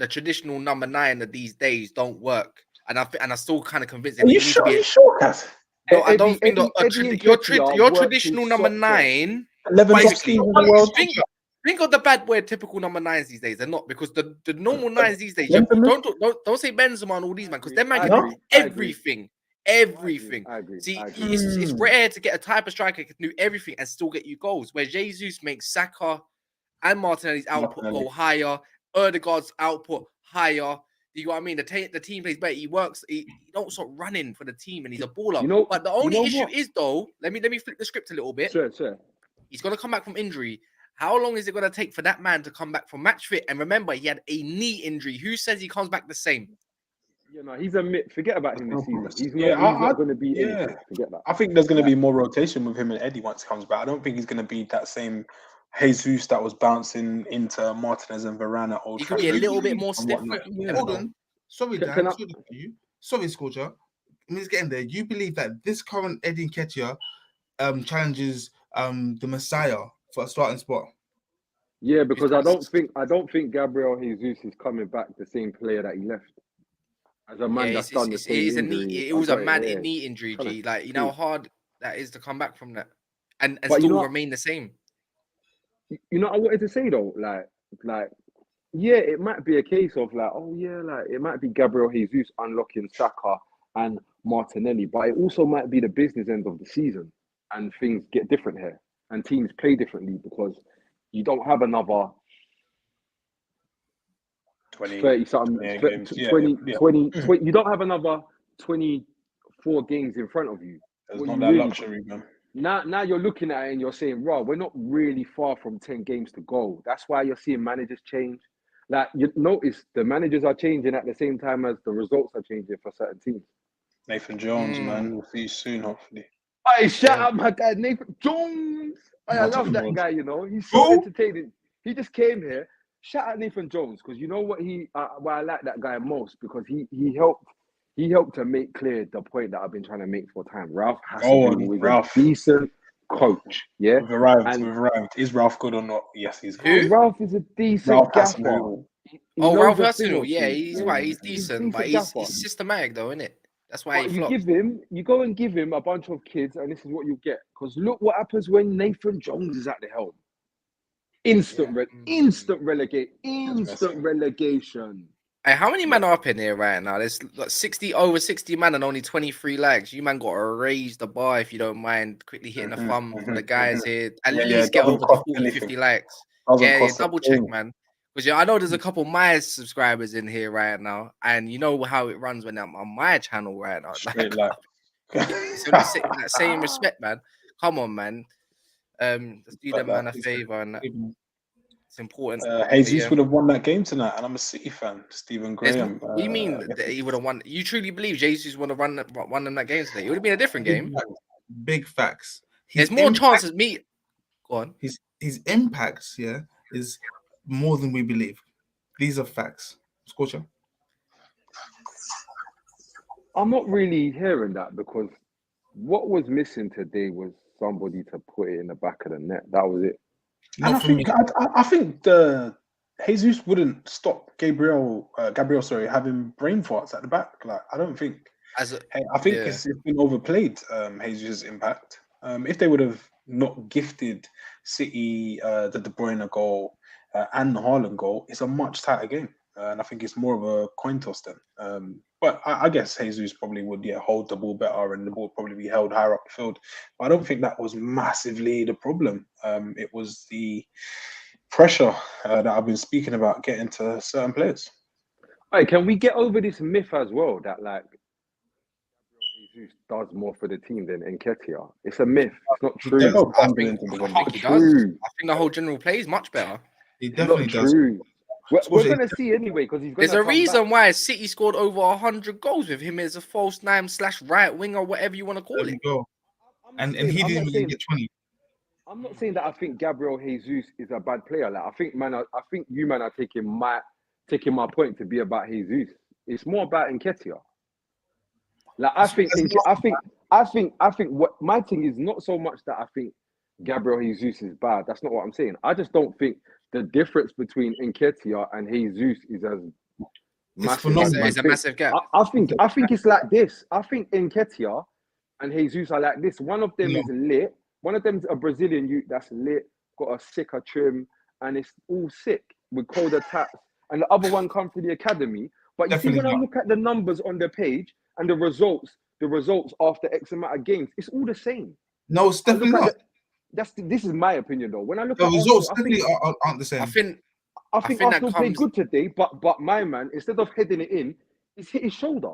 traditional number 9 of these days don't work? And I still kind of convinced him. Are you sure, Cass? No, I don't think your traditional number 9. Think of the bad boy typical number 9s these days. They're not, because the normal 9s these days. Don't say Benzema and all these man, because them man can do everything. Everything. I agree. See, it's rare to get a type of striker who can do everything and still get you goals. Where Jesus makes Saka and Martinelli's output go higher, Erdegaard's output higher. You know what I mean? The team plays better. He works. He don't stop running for the team, and he's a baller. You know, but the you only know issue what? is though. Let me flip the script a little bit. Sure. He's gonna come back from injury. How long is it gonna take for that man to come back from match fit? And remember, he had a knee injury. Who says he comes back the same? You know, he's a myth. Forget about him this season. He's Yeah, not going to be anything. Forget that. I think there's going to be more rotation with him and Eddie once he comes back. I don't think he's going to be that same Jesus that was bouncing into Martinez and Varane at Old He could Trafford. be a little bit more stiff. Hold on. Sorry, Dan. Can I- Sorry for you. Sorry, Scorcher. I'm just getting there. You believe that this current Eddie Nketiah challenges the Messiah for a starting spot? Yeah, because I don't think Gabriel Jesus is coming back the same player that he left. As a man that's done the same injury. It was a mad knee injury, G. Like, you know how hard that is to come back from that and still remain the same. You know what I wanted to say though? Like, yeah, it might be a case of like, oh yeah, like it might be Gabriel Jesus unlocking Saka and Martinelli, but it also might be the business end of the season and things get different here and teams play differently because you don't have another 30 something, 20, you don't have another 24 games in front of you. There's not that luxury, man. Now you're looking at it and you're saying, "Raw, we're not really far from 10 games to go." That's why you're seeing managers change. Like you notice, the managers are changing at the same time as the results are changing for certain teams. Nathan Jones, man, we'll see you soon, hopefully. Hey, shout out my guy Nathan Jones. I love that guy. You know, he's so entertaining. He just came here. Shout out Nathan Jones because you know what why I like that guy most because he helped to make clear the point that I've been trying to make for time. Ralph has to be a decent coach. Yeah, we've arrived. Is Ralph good or not? Yes, he's good. Ralph is a decent gaffer. Ralph Hasenhuttl, yeah, he's right. He's decent, but he's systematic though, isn't it? That's why you go and give him a bunch of kids, and this is what you get. Because look what happens when Nathan Jones is at the helm. Instant relegation. Hey, how many men are up in here right now? There's like over 60 man and only 23 likes. You man got to raise the bar if you don't mind quickly hitting the thumb for the guys here. At least get over the 40, 50 likes. Double check, man. Because I know there's a couple of my subscribers in here right now, and you know how it runs when I'm on my channel right now. Same respect, man. Come on, man. Let's do that man a favor, and it's important. Jesus would have won that game tonight, and I'm a City fan. Stephen Graham. What do you mean that he would have won? You truly believe Jesus would have won them that game today? It would have been a different game. Big facts. There's more chances. Go on. His impact, is more than we believe. These are facts. Scorcher. I'm not really hearing that because what was missing today was somebody to put it in the back of the net. That was it. And I think the Jesus wouldn't stop Gabriel, having brain farts at the back. Like I don't think. I think it's been overplayed. Jesus' impact. If they would have not gifted City the De Bruyne goal and the Haaland goal, it's a much tighter game, and I think it's more of a coin toss then. But I guess Jesus probably would hold the ball better, and the ball would probably be held higher up the field. But I don't think that was massively the problem. It was the pressure that I've been speaking about getting to certain players. All right, can we get over this myth as well that like Jesus does more for the team than Nketiah? It's a myth. It's not true. I think he does. I think the whole general play is much better. He definitely does. We're going to see anyway because he's going to. There's a reason why City scored over 100 goals with him as a false 9/right wing or whatever you want to call it. And he didn't even get 20. I'm not saying that I think Gabriel Jesus is a bad player. Like I think you man are taking my point to be about Jesus. It's more about Nketiah. Like I think what my thing is not so much that I think Gabriel Jesus is bad. That's not what I'm saying. I just don't think the difference between Nketiah and Jesus is as massive. It's a massive gap. I think it's like this. I think Nketiah and Jesus are like this. One of them is lit. One of them's a Brazilian youth that's lit, got a sicker trim, and it's all sick with colder taps. And the other one come to the academy. But you see, when I look at the numbers on the page and the results after X amount of games, it's all the same. No, it's definitely not. This is my opinion though. When I look the at results, definitely aren't the same. I think I think Arsenal played good today, but my man, instead of heading it in, he's hit his shoulder.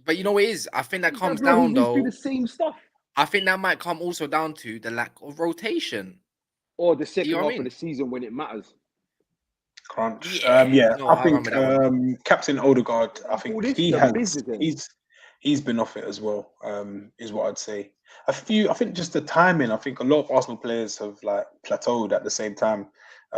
But you know what it is? I think that comes bro, down he's though. do the same stuff. I think that might come also down to the lack of rotation. Or the second half of the season when it matters. Crunch. Yeah, I think Captain Odegaard, I think he's been off it as well, is what I'd say. I think just the timing, I think a lot of Arsenal players have like plateaued at the same time.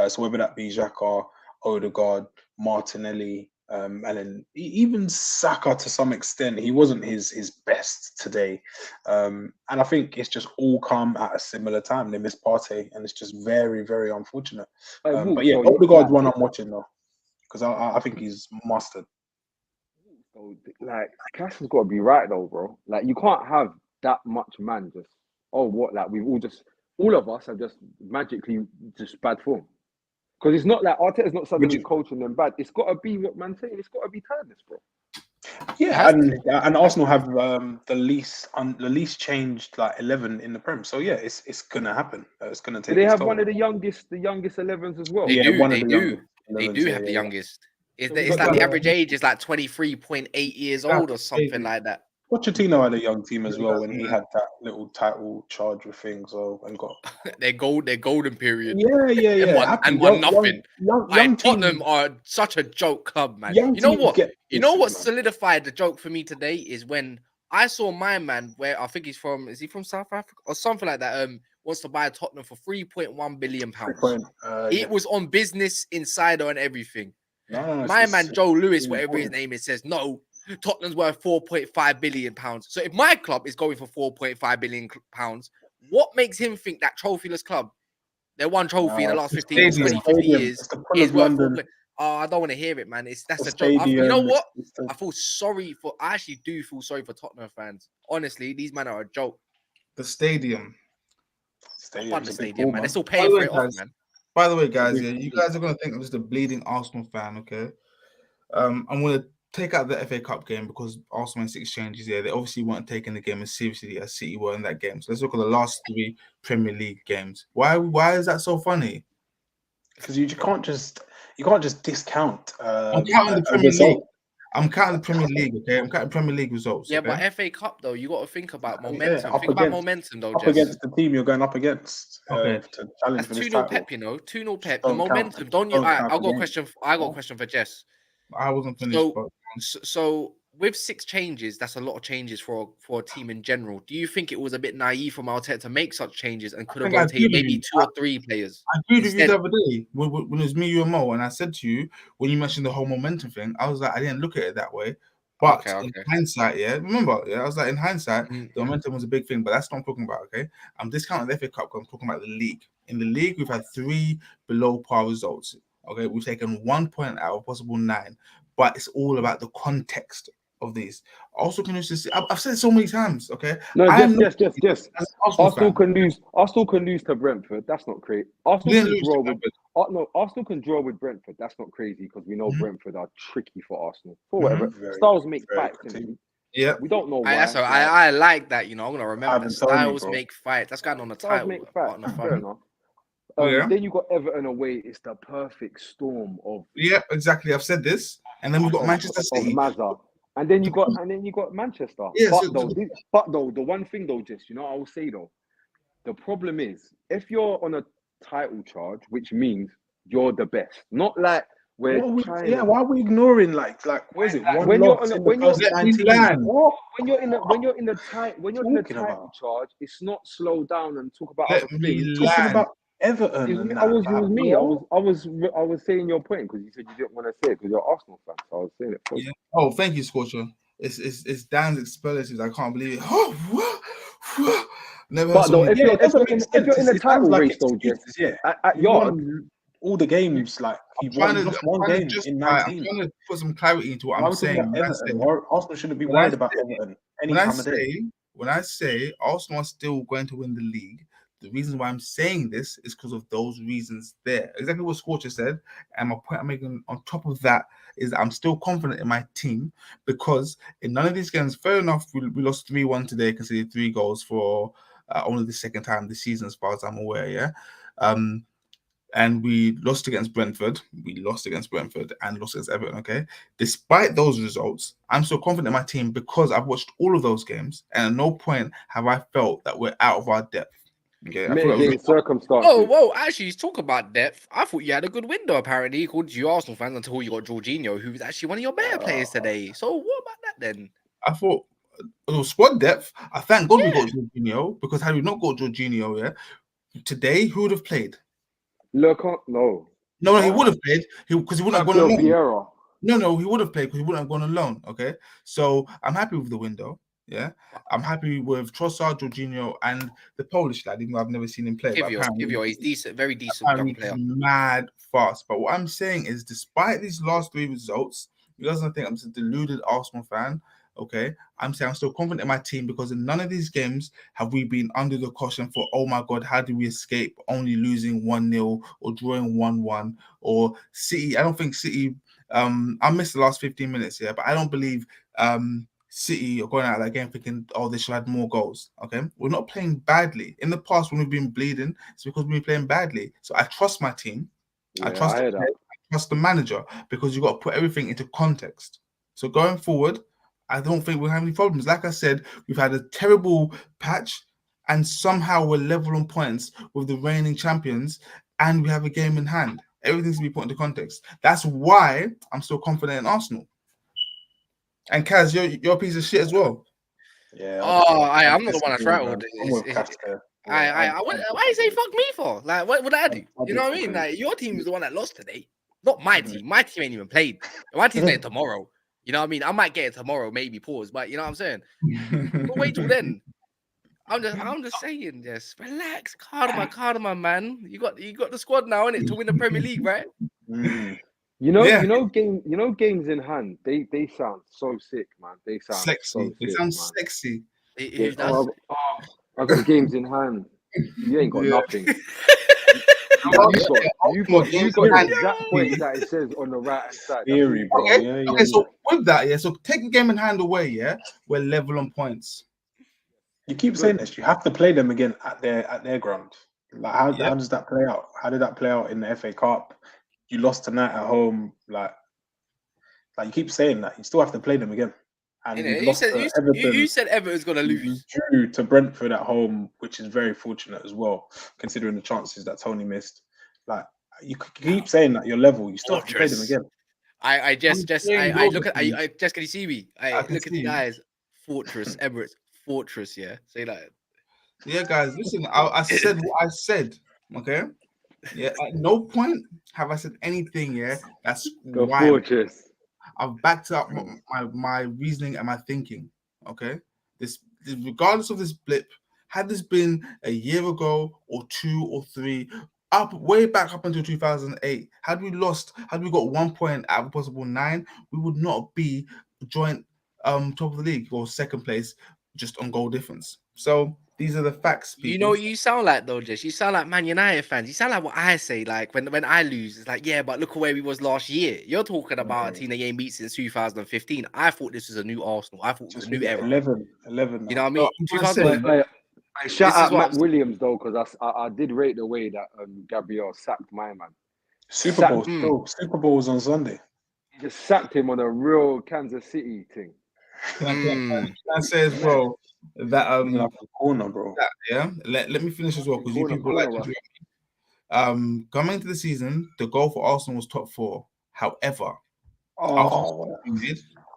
So whether that be Xhaka, Odegaard, Martinelli, and then even Saka to some extent, he wasn't his best today. And I think it's just all come at a similar time. They missed Partey, and it's just very, very unfortunate. But yeah, Odegaard's one I'm watching though, because I think he's mastered. So, like, Cash has got to be right though, bro. Like, you can't have that much man just, all of us are just magically just bad form. Because it's not like Arteta's not suddenly coaching them bad. It's got to be what man's saying. It's got to be tiredness, bro. Yeah, and Arsenal have the least changed like 11 in the Prem. So yeah, it's gonna happen. It's gonna take. Do they have one of the youngest 11s as well? They do. They do have the youngest. It's like the average age is like 23.8 years old or something like that. Pochettino had a young team as well when he had that little title charge with things, and got their golden period. Yeah. And won nothing. Young Tottenham are such a joke club, man. You know what? What solidified the joke for me today is when I saw my man, where I think is he from South Africa or something like that? Wants to buy Tottenham for £3.1 billion. It was on Business Insider and everything. My man Joe Lewis, whatever his name is, says no. Tottenham's worth £4.5 billion. So if my club is going for £4.5 billion, what makes him think that trophyless club, their one trophy in the last 15, 20, 50 years is worth London. I don't want to hear it, man. That's a joke. You know what? I actually do feel sorry for Tottenham fans. Honestly, these men are a joke. The stadium, man. They're still paying for it off, man. By the way, guys, you guys are going to think I'm just a bleeding Arsenal fan, okay? I'm going to take out the FA Cup game because Arsenal made 6 changes. They obviously weren't taking the game as seriously as City were in that game. So let's look at the last 3 Premier League games. Why is that so funny? Because you can't just discount. I'm counting the Premier League. I'm counting the Premier League, okay? I'm counting Premier League results. Yeah, okay? But FA Cup though, you got to think about momentum. Think about momentum though. Up against the team you're going up against. To challenge for this title. 2-0 Pep, 2-0 Pep. The momentum. I got a question. I got a question for Jess. I wasn't finished. So with 6 changes, that's a lot of changes for a team in general. Do you think it was a bit naive from Arteta to make such changes and could have rotated maybe 2 or 3 players? I agreed with you the other day when it was me, you, and Mo, and I said to you when you mentioned the whole momentum thing, I was like, I didn't look at it that way. But in hindsight, I was like, in hindsight, the momentum was a big thing, but that's what I'm talking about, okay? I'm discounting the FA Cup because I'm talking about the league. In the league, we've had 3 below par results. Okay, we've taken 1 point out of possible 9, but it's all about the context of these. Also, can you just see? I've said it so many times. Okay, no, yes. Arsenal can lose to Brentford. That's not crazy. Arsenal can draw with Brentford. That's not crazy because we know Brentford are tricky for Arsenal. For whatever styles make fights. Yeah, we don't know why. I like that. I'm gonna remember that styles make fight. That's going on the title. Make fight. Fair enough. Then you got Everton away. It's the perfect storm of. Yeah, exactly. I've said this, and then we've got Manchester City. And then you got Manchester. Yeah, but though, the one thing though, just I will say though, the problem is if you're on a title charge, which means you're the best, not like why are we ignoring like what is it? When you're in the title charge, it's not slow down and talk about other things. Talking about Everton. I was saying your point because you said you didn't want to say it because you're an Arsenal fan. So I was saying it for you. Oh, thank you, Scorcher. It's Dan's expletives. I can't believe it. Oh, never. But no, if you're in the title race, though, Jess, at Yard, all the games like he won one game in 19. I'm trying to put some clarity into what I'm saying. Arsenal shouldn't be worried about Everton any time of day. When I say Arsenal are still going to win the league, the reason why I'm saying this is because of those reasons there. Exactly what Scorcher said. And my point I'm making on top of that is that I'm still confident in my team because in none of these games, fair enough, we lost 3-1 today, conceded 3 goals for only the second time this season, as far as I'm aware, yeah? and we lost against Brentford. We lost against Brentford and lost against Everton. Okay, despite those results, I'm still confident in my team because I've watched all of those games, and at no point have I felt that we're out of our depth. Okay, I feel like Mitigating circumstances. Whoa, actually, he's talking about depth. I thought you had a good window, apparently, according to you Arsenal fans, until you got Jorginho, who was actually one of your better players today. So what about that then? I thought squad depth. I thank God we got Jorginho, because had we not got Jorginho, today who would have played? Look, No, he would have played. Because he wouldn't have gone alone. Vieira. No, he would have played because he wouldn't have gone alone. Okay, so I'm happy with the window. Yeah, I'm happy with Trossard, Jorginho, and the Polish lad, even though I've never seen him play. He's decent, very decent young player. Mad fast. But what I'm saying is, despite these last 3 results, you guys don't think I'm just a deluded Arsenal fan. Okay, I'm saying I'm still confident in my team because in none of these games have we been under the caution for, oh my God, how did we escape only losing 1-0 or drawing 1-1 or City? I don't think City. I missed the last 15 minutes here, but I don't believe City are going out of that game thinking, oh, they should have had more goals. Okay, we're not playing badly. In the past, when we've been bleeding, it's because we've been playing badly. So I trust my team. Yeah, I trust the manager because you've got to put everything into context. So going forward, I don't think we'll have any problems. Like I said, we've had a terrible patch and somehow we're level on points with the reigning champions and we have a game in hand. Everything's to be put into context. That's why I'm still confident in Arsenal. And Kaz, you're a piece of shit as well. Yeah. I'm not the one that's rattled. Why you say fuck me for? Like, what would I do? You know what I mean? Like, your team is the one that lost today, not my team. My team ain't even played. My team's playing tomorrow. You know what I mean? I might get it tomorrow, maybe pause, but you know what I'm saying? But wait till then. I'm just saying, just relax, Cardama, man. You got the squad now, innit, to win the Premier League, right? You know, games in hand. They sound so sick, man. They sound sexy. They sound sexy. I got games in hand. You ain't got nothing. You got the exact point that it says on the right hand side. Theory, bro. Okay, so with that, so take a game in hand away, we're level on points. You keep saying this. You have to play them again at their ground. Like how does that play out? How did that play out in the FA Cup? You lost tonight at home. Like you keep saying that. You still have to play them again. And you said Everton's gonna lose. Drew to Brentford at home, which is very fortunate as well, considering the chances that Tony missed. Like you keep saying that you're level, you still have to play them again. I look at just can you see me? I look at the guys. Fortress, Emirates, Fortress, yeah. Say that. Yeah, guys, listen. I said what I said. Okay. Yeah. At no point have I said anything. Yeah. That's why. Fortress. I've backed up my reasoning and my thinking. Okay, this regardless of this blip, had this been a year ago or 2 or 3, way back up until 2008, had we got 1 point out of a possible 9, we would not be joint top of the league or second place just on goal difference. So these are the facts, people. You know what you sound like though, Jess? You sound like Man United fans. You sound like what I say. Like when I lose, it's like, yeah, but look at where we was last year. You're talking about a team that ain't beat since 2015. I thought this was a new Arsenal. I thought it was a new era. 11 You know what I mean? Shout out Matt Williams though, because I did rate the way that Gabriel sacked my man. Super Bowl was on Sunday. He just sacked him on a real Kansas City thing. Can I say as well that corner, bro. Let me finish as well because you people like to do coming into the season, the goal for Arsenal was top 4. However, bro.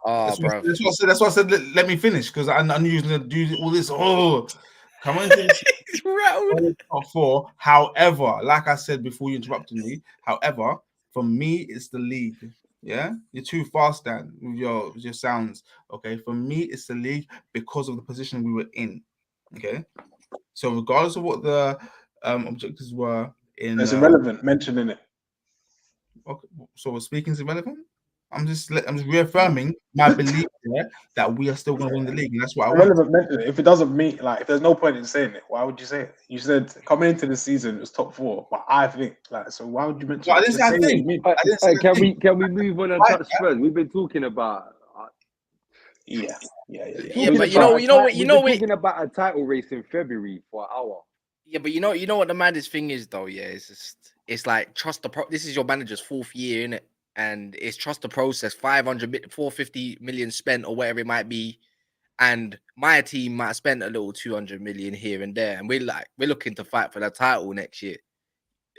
That's why I said let me finish because I knew you were gonna do all this. Coming into the top 4. However, like I said before you interrupted me, however, for me it's the league. Yeah, you're too fast, Dan, with your sounds. Okay, for me, it's the league because of the position we were in. Okay, so regardless of what the objectives were in, it's irrelevant mentioning it. Okay, so speaking is irrelevant. I'm just reaffirming my belief that we are still going to win the league, and that's what I want. Irrelevant mentioning it. If it doesn't mean if there's no point in saying it, why would you say it? You said coming into the season it was top 4, but I think so why would you mention it? I didn't say a thing. Can we move on and touch Spurs? We've been talking about. Yeah. But you know, we're talking about a title race in February for an hour. Yeah, but you know what the maddest thing is though. Yeah, it's just it's like trust the this is your manager's 4th year, innit? And it's trust the process. 450 million spent or whatever it might be, and my team might spend a little 200 million here and there, and we're looking to fight for the title next year.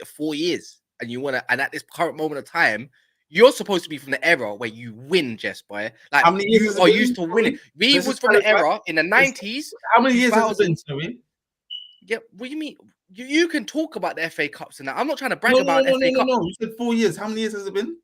4 years, and you want to, and at this current moment of time, you're supposed to be from the era where you win, Jess boy. Like How many years you has it are been? used to winning. We Let's was just from the clarify. era in the 90s. How many years has it been, 2000s. sorry? Yeah, what do you mean? You can talk about the FA Cups and that. I'm not trying to brag about FA Cup. No. You said 4 years. How many years has it been?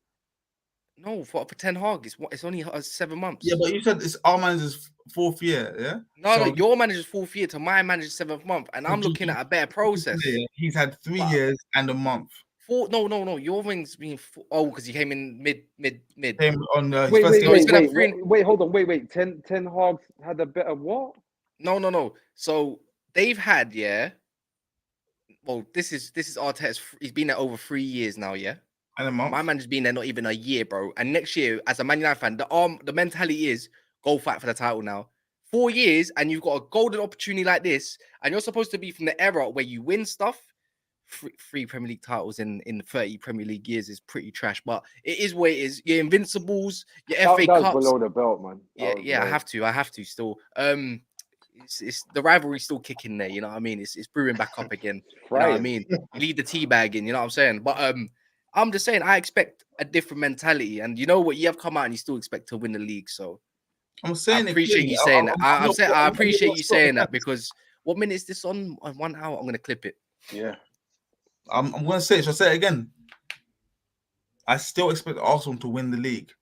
No, for Ten Hag, it's only 7 months. Yeah, but you said it's our manager's 4th year, yeah? No, your manager's 4th year to my manager's 7th month, and I'm looking at a better process. He's had 3 years and a month. No. Your thing's been because he came in mid. Came on wait, hold on, wait. Ten Hag had a better what? No. So they've had well, this is Arteta's. He's been there over 3 years now, yeah. And a month. My manager's been there not even a year, bro. And next year, as a Man United fan, the mentality is go fight for the title now. 4 years, and you've got a golden opportunity like this, and you're supposed to be from the era where you win stuff. 3 Premier League titles in 30 Premier League years is pretty trash, but it is what it is. Your Invincibles, your FA Cups below the belt, man. I have to still. It's the rivalry's still kicking there. You know what I mean? It's brewing back up again. You know what I mean? You leave the tea bag in. You know what I'm saying? But I'm just saying I expect a different mentality, and you know what? You have come out and you still expect to win the league. So I'm saying, I appreciate you saying that. I appreciate you saying that because what minute is this on 1 hour? I'm gonna clip it. Yeah. I'm going to say it. Shall I say it again? I still expect Arsenal to win the league.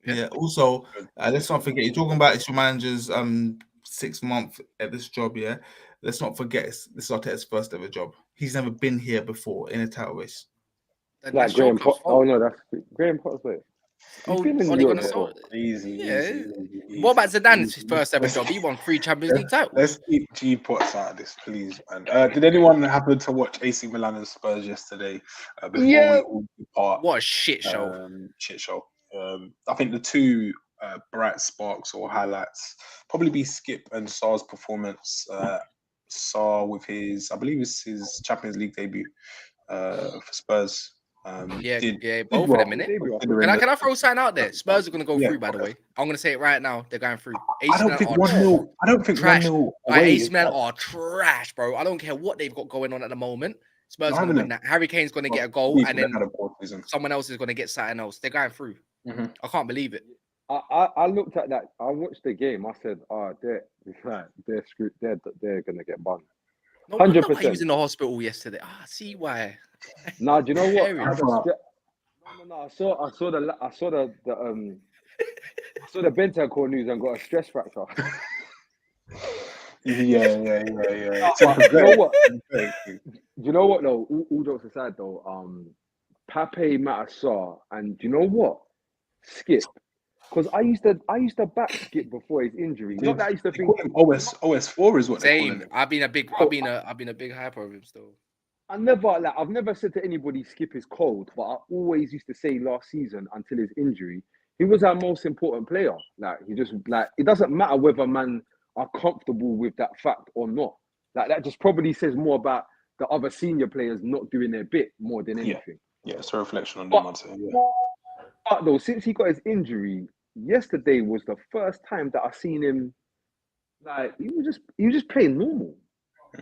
Yeah. Also, let's not forget, you're talking about it's your manager's 6th month at this job, yeah? Let's not forget, this is Arteta's first ever job. He's never been here before in a title race. Like Graham Potter. Oh, no, that's Graham Potter's Easy. What about Zidane's first ever job? He won 3 Champions League titles. Let's keep G Potts out of this, please, man. Did anyone happen to watch AC Milan and Spurs yesterday? Before we all depart? What a shit show! I think the 2 bright sparks or highlights probably be Skip and Sar's performance. Sar with I believe it's his Champions League debut for Spurs. Both of them, innit? Can I throw something out there? Spurs are going to go through, by the way. I'm going to say it right now. They're going through. I don't think 1-0 AC Milan are trash, bro. I don't care what they've got going on at the moment. Spurs are going to win that. Harry Kane's going to get a goal, and then someone else is going to get something else. They're going through. I can't believe it. I looked at that. I watched the game. I said, they're screwed. They're going to get banned. 100%. He was in the hospital yesterday. I see why. Nah, do you know what? I saw the Bentancur news and got a stress fracture. Yeah. You know what though? All jokes aside though, Pape Matasar, and do you know what? Skip. Because I used to back Skip before his injury. Not that I used to think OS4 is what they call it. I've been a big hyper of him still. I've never said to anybody Skip is cold, but I always used to say last season until his injury, he was our most important player. Like he just it doesn't matter whether man are comfortable with that fact or not. Like that just probably says more about the other senior players not doing their bit more than anything. Yeah, it's a reflection on them, I'd say. But though, since he got his injury, yesterday was the first time that I seen him. Like he was just playing normal.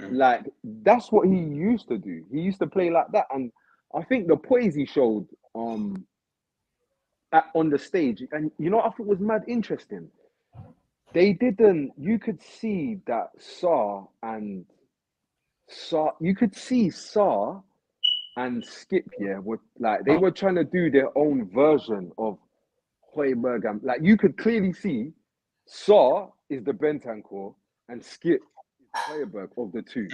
Like that's what he used to do. He used to play like that, and I think the poise he showed on the stage, and you know, I thought was mad interesting. They didn't. You could see that you could see Sar and Skip were like they were trying to do their own version of Højbjerg. Like you could clearly see Sar is the Bentancur and Skip Højbjerg of the two.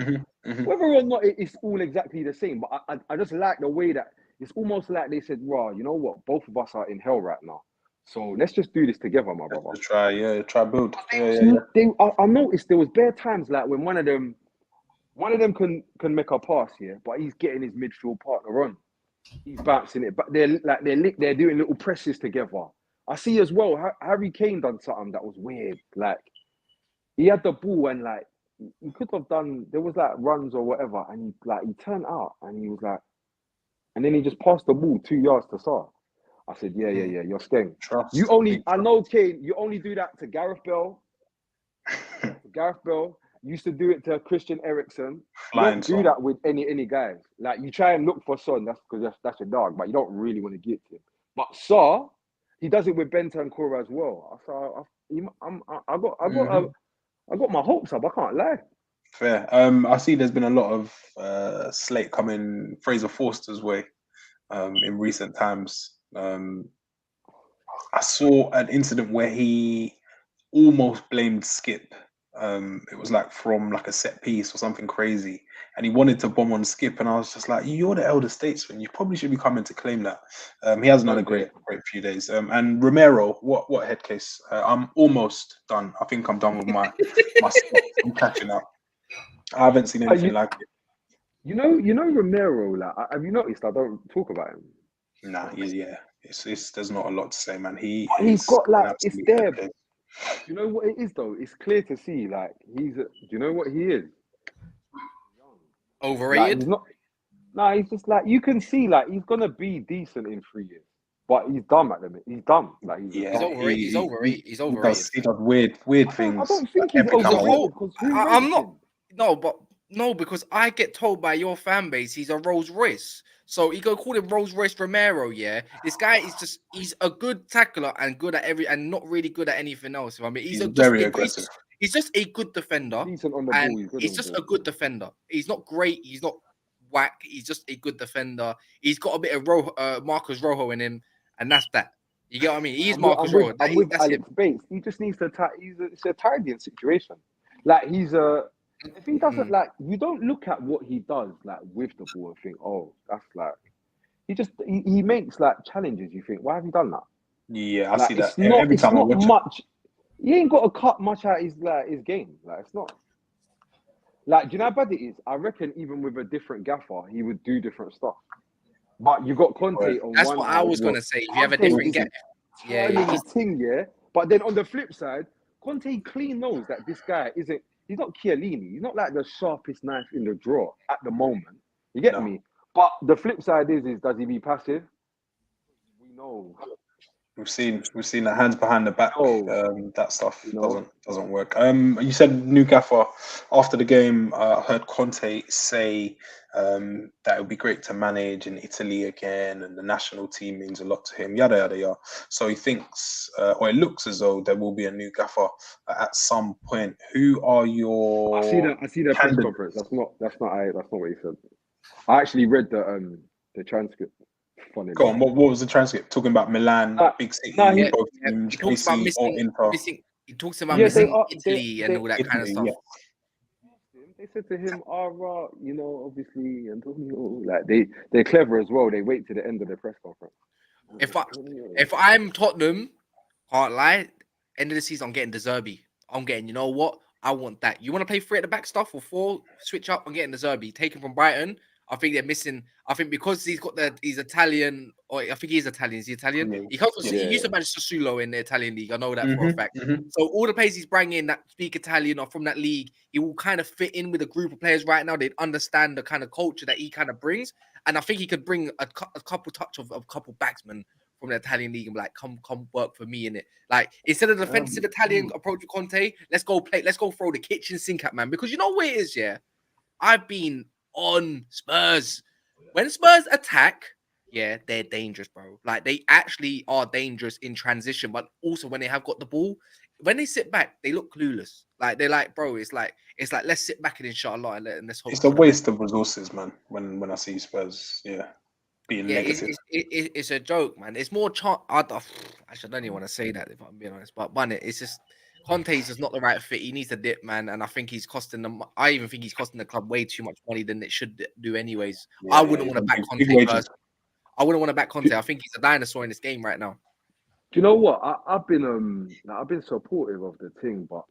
Whether or not it's all exactly the same, but I just like the way that it's almost like they said, "Raw, you know what? Both of us are in hell right now, so let's just do this together, my brother." Try build. I noticed there was bare times like when one of them can make a pass but he's getting his midfield partner on. He's bouncing it, but they're doing little presses together. I see as well. Harry Kane done something that was weird. Like he had the ball and like he could have done. There was like runs or whatever, and he turned out and he was like, and then he just passed the ball 2 yards to Saar. I said, yeah, you're scaring. Trust. I know, Kane. You only do that to Gareth Bale. Gareth Bale used to do it to Christian Eriksen. You don't do that with any guys. Like you try and look for Son, that's because that's your dog, but you don't really want to give it to him. But Saar, he does it with Bentancur as well. I got my hopes up. I can't lie. Fair. I see there's been a lot of slate coming Fraser Forster's way in recent times. I saw an incident where he almost blamed Skip. It was like from like a set piece or something crazy, and he wanted to bomb on Skip, and I was just like, "You're the elder statesman. You probably should be coming to claim that." He hasn't had a great few days. And Romero, what head case? I'm almost done. I think I'm done with my stuff. I'm catching up. I haven't seen anything like it. You know Romero. Like, have you noticed? I don't talk about him. Nah, it's there's not a lot to say, man. He's got like it's there. Do you know what it is though? It's clear to see. Like do you know what he is? Overrated? Like, he's not. Nah, he's just like you can see. Like he's gonna be decent in 3 years, but he's dumb at the minute. He's dumb. Like he's overrated. He's overrated. He's overrated. He does weird things. I don't think he's overrated. I'm not. No, because I get told by your fan base he's a Rolls Royce. So you go call him Rolls Royce Romero, yeah. This guy is he's a good tackler and good at and not really good at anything else. I mean, he's very aggressive. He's just a good defender. Decent on the ball. He's just a good defender. He's not great. He's not whack. He's just a good defender. He's got a bit of Marcus Rojo in him, and that's that. You get what I mean? He's Marcus Rojo. I'm with Alex Bates. He just needs to. It's a tidying situation. Like if he doesn't you don't look at what he does like with the ball and think, oh, that's like he makes like challenges. You think, why have you done that? Yeah, I see that every time I watch much. He ain't got to cut much out his game. Like it's not. Like, do you know how bad it is? I reckon even with a different gaffer, he would do different stuff. But you got Conte on that's one. what I was gonna say. If you have a different gaffer, he's thing, yeah. But then on the flip side, Conte clean knows that this guy isn't. He's not Chiellini. He's not like the sharpest knife in the drawer at the moment. You get me? But the flip side is does he be passive? We know. We've seen the hands behind the back. That stuff doesn't work. You said new gaffer after the game. I heard Conte say that it would be great to manage in Italy again, and the national team means a lot to him. Yada yada yada. So he thinks, or it looks as though there will be a new gaffer at some point. Who are your? I see that press conference. That's not what he said. I actually read the transcript. Funny. Go on. What was the transcript talking about? Milan, big city, both teams, he talks about missing Italy and all that kind of stuff. Yeah. They said to him, obviously, Antonio, like they're clever as well. They wait to the end of the press conference. If I'm Tottenham, can't lie, end of the season I'm getting De Zerbi. I'm getting, you know what? I want that. You want to play 3 at the back stuff or 4? Switch up. I'm getting De Zerbi. Taken from Brighton. I think they're missing. I think because he's Italian, or I think he's Italian. Is he Italian? Yeah. He comes from. He used to manage Sassuolo in the Italian league. I know that for a fact. So all the players he's bringing in that speak Italian or from that league, he will kind of fit in with a group of players right now. They'd understand the kind of culture that he kind of brings, and I think he could bring a couple touch of a couple backsmen from the Italian league and be like, come work for me in it. Like instead of the defensive Italian approach with Conte, let's go throw the kitchen sink at man, because you know where it is. Yeah, I've been on Spurs. When Spurs attack, they're dangerous, bro. Like they actually are dangerous in transition, but also when they have got the ball, when they sit back, they look clueless. Like they're like, bro, it's like let's sit back and inshallah and let's hope. It's a waste of resources, man. When I see Spurs, being negative. It's a joke, man. It's more actually, I don't even want to say that if I'm being honest, but it's just Conte's just not the right fit. He needs to dip, man, and I think he's costing them. I even think he's costing the club way too much money than it should do, anyways. I wouldn't want to back Conte first. I wouldn't want to back Conte. I think he's a dinosaur in this game right now. Do you know what? I've been supportive of the thing, but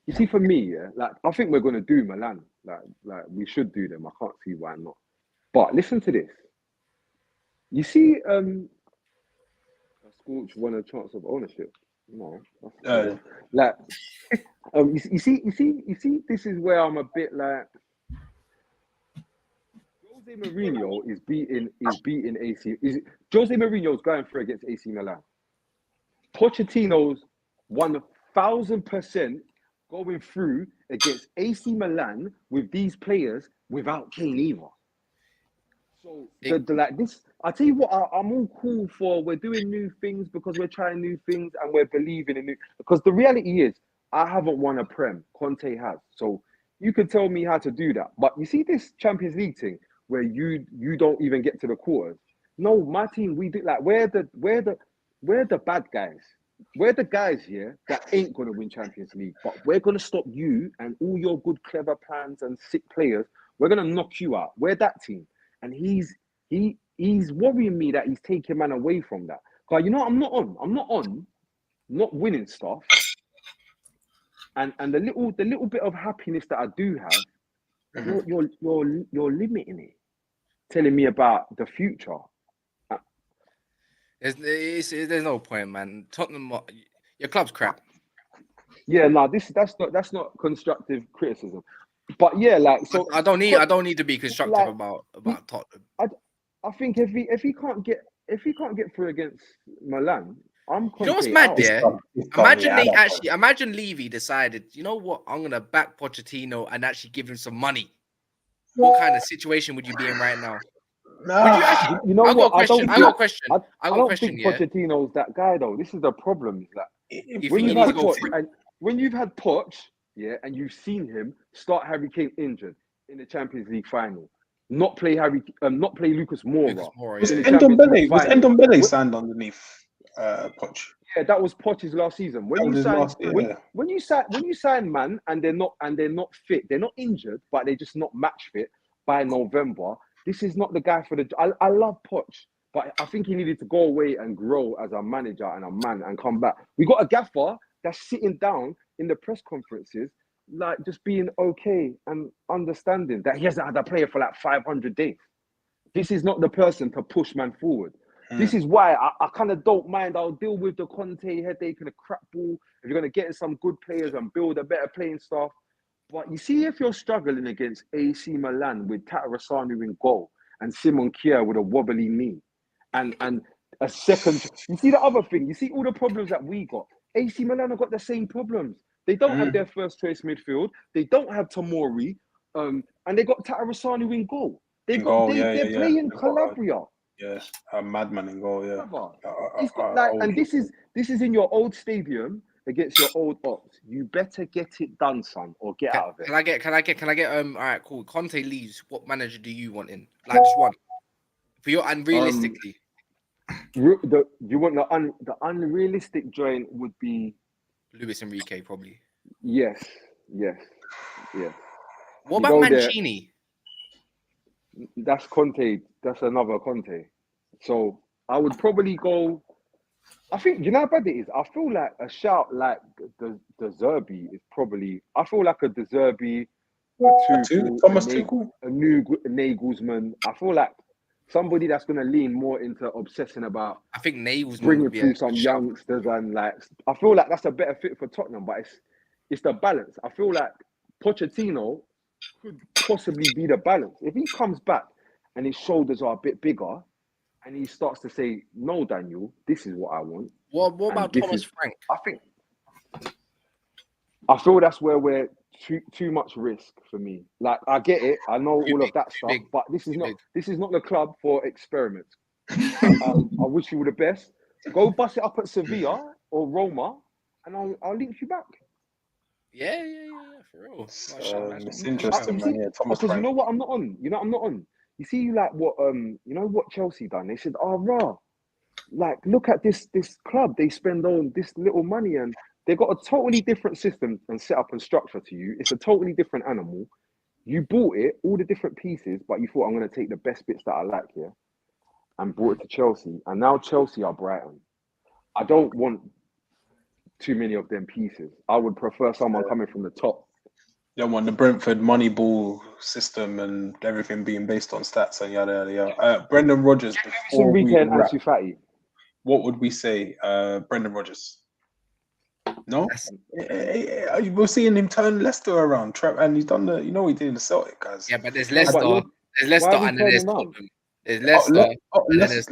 you see, for me, I think we're gonna do Milan. Like we should do them. I can't see why not. But listen to this. You see, Scorch won a chance of ownership. No, Uh, like you see. This is where I'm a bit like Jose Mourinho is beating AC. Jose Mourinho's going through against AC Milan. Pochettino's 1,000% going through against AC Milan with these players without Kane either. So like this, I tell you what, I'm all cool for. We're doing new things because we're trying new things and we're believing in new. Because the reality is, I haven't won a Prem. Conte has. So you could tell me how to do that. But you see this Champions League thing where you don't even get to the quarters. No, my team, we do like we're the bad guys. We're the guys here that ain't gonna win Champions League, but we're gonna stop you and all your good, clever plans and sick players. We're gonna knock you out. We're that team, and he's worrying me that he's taking man away from that. Cause you know I'm not on not winning stuff, and the little bit of happiness that I do have, you're limiting it, telling me about the future. There's no point, man. Tottenham, your club's crap. Yeah, no, that's not constructive criticism. But yeah, like so, I don't need to be constructive like, about Tottenham. I think if he can't get through against Milan, I'm. You know what's mad? Yeah, imagine Levy decided, you know what, I'm gonna back Pochettino and actually give him some money. What kind of situation would you be in right now? No, you know I what? I got a question. I don't think Pochettino's that guy though. This is the problem. Is that when you've had Poch, yeah, and you've seen him start Harry Kane injured in the Champions League final, not play Lucas Moura. Was Ndombele signed underneath Poch? Yeah, that was Poch's last season. When you sign man and they're not fit, they're not injured, but they're just not match fit by November. This is not the guy for the. I love Poch, but I think he needed to go away and grow as a manager and a man and come back. We got a gaffer that's sitting down in the press conferences, like just being okay and understanding that he hasn't had a player for like 500 days. This is not the person to push man forward. This is why I kind of don't mind. I'll deal with the Conte headache and the crap ball if you're going to get some good players and build a better playing staff. But you see, if you're struggling against AC Milan with Tatarusanu in goal and Simon Kjaer with a wobbly knee and a second... You see the other thing? You see all the problems that we got? AC Milan have got the same problems. They don't have their first choice midfield. They don't have Tomori. And they got Tatarusanu in goal. They're playing Calabria. Yeah, a madman in goal, yeah. And this is in your old stadium against your old ops. You better get it done, son, or get out of it. Can I get all right, cool. Conte leaves, what manager do you want in? Like just one. For you, unrealistically. You want the unrealistic joint would be Luis Enrique, probably. Yes. What about Mancini? That's Conte. That's another Conte. So I would probably go. I think you know how bad it is. I feel like a shout like the Zerbi is probably. I feel like a De Zerbi, Thomas Tuchel, a new Nagelsmann. I feel like somebody that's going to lean more into obsessing about. I think Nagelsmann bringing through some youngsters and like. I feel like that's a better fit for Tottenham, but it's the balance. I feel like Pochettino could possibly be the balance if he comes back and his shoulders are a bit bigger. And he starts to say, "No, Daniel, this is what I want." What about Thomas Frank? I feel that's where we're too much risk for me. Like I get it, I know all of that stuff, but this is not the club for experiments. I wish you all the best. Go bust it up at Sevilla or Roma, and I'll link you back. Yeah, for real. It's interesting, man. Yeah, Thomas Frank. You know what? I'm not on. I'm not on. You see, like what what Chelsea done? They said, like look at this club. They spend all this little money and they got a totally different system and setup and structure to you. It's a totally different animal. You bought it, all the different pieces, but you thought I'm going to take the best bits that I like here and brought it to Chelsea. And now Chelsea are Brighton. I don't want too many of them pieces. I would prefer someone coming from the top. You don't want the Brentford Moneyball system and everything being based on stats and yada yada yada. Brendan Rodgers. Enrique and Ansu Fati. What would we say? Brendan Rodgers. No, we're seeing him turn Leicester around. And he's done the, he did in the Celtic, guys. Yeah, but there's No, but Leicester, there's Leicester, we and then there's turning around? Tottenham. There's Leicester, and then there's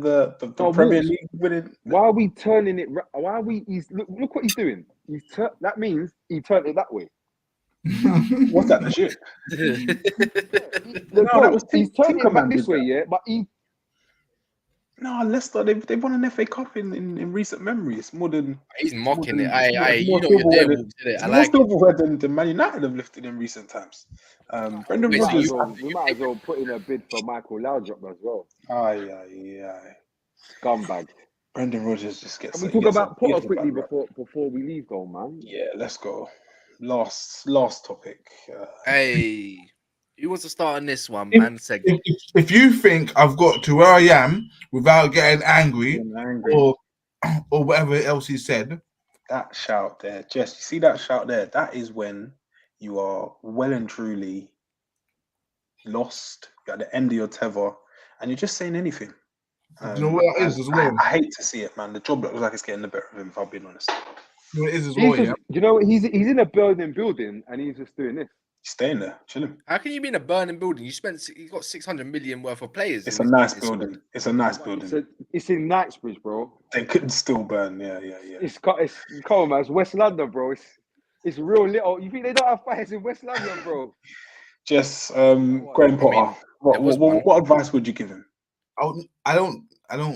the No, Premier Wolves. League winning. Why are we turning it? Why are we? Look what he's doing. That means he turned it that way. What's that? The shit. No, that was he's turning it back Tinkerman this did way, that. yeah. But he. No, Leicester, they've won an FA Cup in recent memory. It's more than He's mocking it. it's You more know what you're silverware doing, than, Wolves, innit? I more like it. silverware than Man United have lifted in recent times. Brendan Wait, so Rodgers. We might as well put in a bid for Michael Laudrup as well. Aye. Scumbag. Brendan Rodgers just gets. Can we talk about Potter quickly before we leave, though, man? Yeah, let's go. Last topic. Hey, who wants to start on this one, If- man? Segment. If you think I've got to where I am without getting angry or whatever else he said, that shout there, Jess, you see that shout there? That is when you are well and truly lost. You're at the end of your tether, and you're just saying anything. do you know what that is as well? I hate to see it, man. The job looks like it's getting the better of him, if I'm being honest. You know what it is as well, yeah? You know what? He's in a building, and he's just doing this. He's staying there, chilling. How can you be in a burning building? You've got 600 million worth of players. It's a nice building. It's a nice building. It's in Knightsbridge, bro. They couldn't still burn. Yeah. It's come on, man. It's West London, bro. It's real little. You think they don't have fires in West London, bro? Just Graham Potter. What advice would you give him? I don't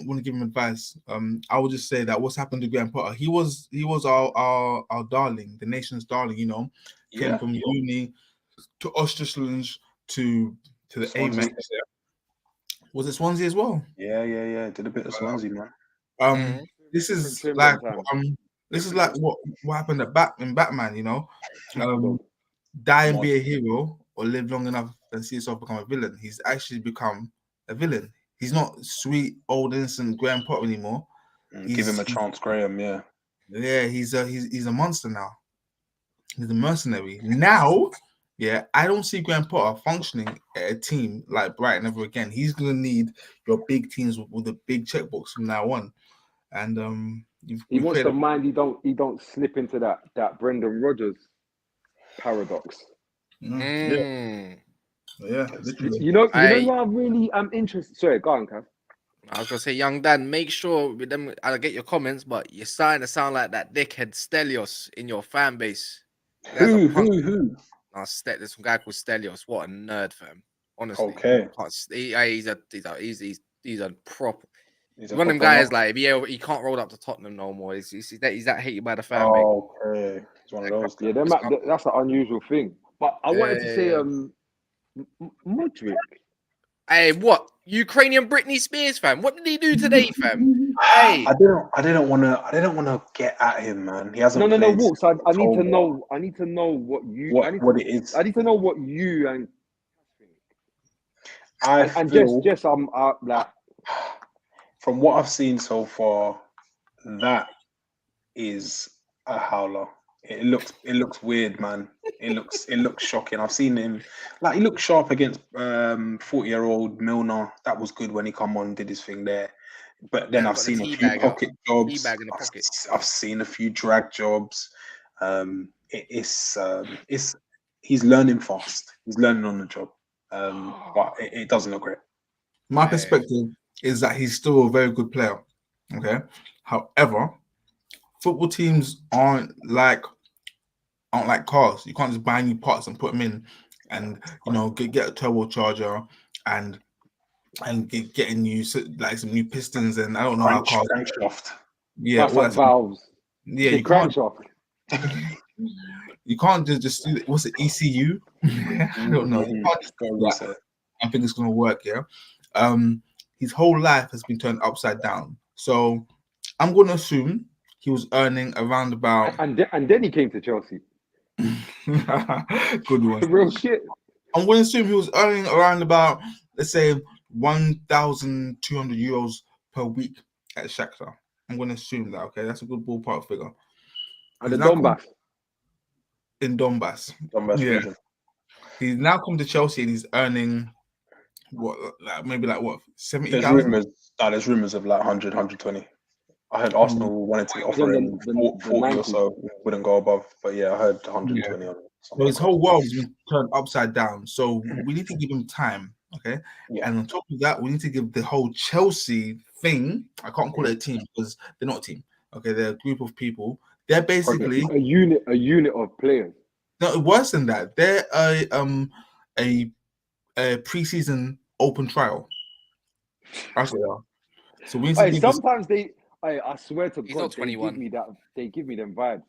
want to give him advice. I would just say that what's happened to Graham Potter, he was our darling, the nation's darling, came from uni to Östersund to the Amex. Was it Swansea as well? Yeah. Did a bit of Swansea, man. This is like what happened in Batman, die and be a hero or live long enough and see yourself become a villain. He's actually become a villain. He's not sweet old innocent Graham Potter anymore. Give him a chance, Graham. Yeah. Yeah, he's a monster now. He's a mercenary now. Yeah, I don't see Graham Potter functioning at a team like Brighton ever again. He's gonna need your big teams with the big checkbooks from now on. And he wants to mind he don't slip into that Brendan Rodgers paradox. Yeah, literally. You know what I really am interested. Sorry, go on, Cav. I was gonna say, young Dan, make sure with them. I'll get your comments, but you're starting to sound like that dickhead Stelios in your fan base. Who? There's some guy called Stelios. What a nerd, fam. Honestly, okay. He's a prop. He's one of them guys like he can't roll up to Tottenham no more. He's that hated by the fan base. Okay, he's one of those. Yeah, that's an unusual thing. But I wanted to say, Modric. Hey, what? Ukrainian Britney Spears, fam? What did he do today, fam? Hey, I didn't want to get at him, man. He hasn't. No, Wolves. I need to know. I need to know what it is. I need to know what you and Jess. I'm like. From what I've seen so far, that is a howler. It looks weird, man. It looks shocking. I've seen him he looked sharp against 40-year-old Milner. That was good when he come on and did his thing there. But then I've seen a few pocket jobs. I've seen a few drag jobs. He's learning fast. He's learning on the job. But it doesn't look great. My perspective is that he's still a very good player. Okay. However, football teams aren't like cars. You can't just buy new parts and put them in, and get a turbocharger and getting new some new pistons and I don't know how cars. Crankshaft. Yeah, valves. Yeah, you can't. You can't just do what's it, ECU? I don't know. You can't just go that. I think it's gonna work. Yeah. His whole life has been turned upside down. So I'm going to assume he was earning around about... And then he came to Chelsea. Good one. Real shit. I'm going to assume he was earning around about, let's say, 1,200 euros per week at Shakhtar. I'm going to assume that, okay? That's a good ballpark figure. And the Donbass. In Donbass. Region. He's now come to Chelsea and he's earning... maybe 70,000? There's rumors of 100, 120. I heard Arsenal wanted to offer him 40 or so, wouldn't go above. But yeah, I heard 120 on So his whole world has been turned upside down. So we need to give him time, okay? Yeah. And on top of that, we need to give the whole Chelsea thing. I can't call it a team because they're not a team. Okay, they're a group of people. They're basically a unit of players. No, worse than that. They're a preseason open trial. That's what they are. So we need to give sometimes I swear to He's God, not 21. they give me them vibes.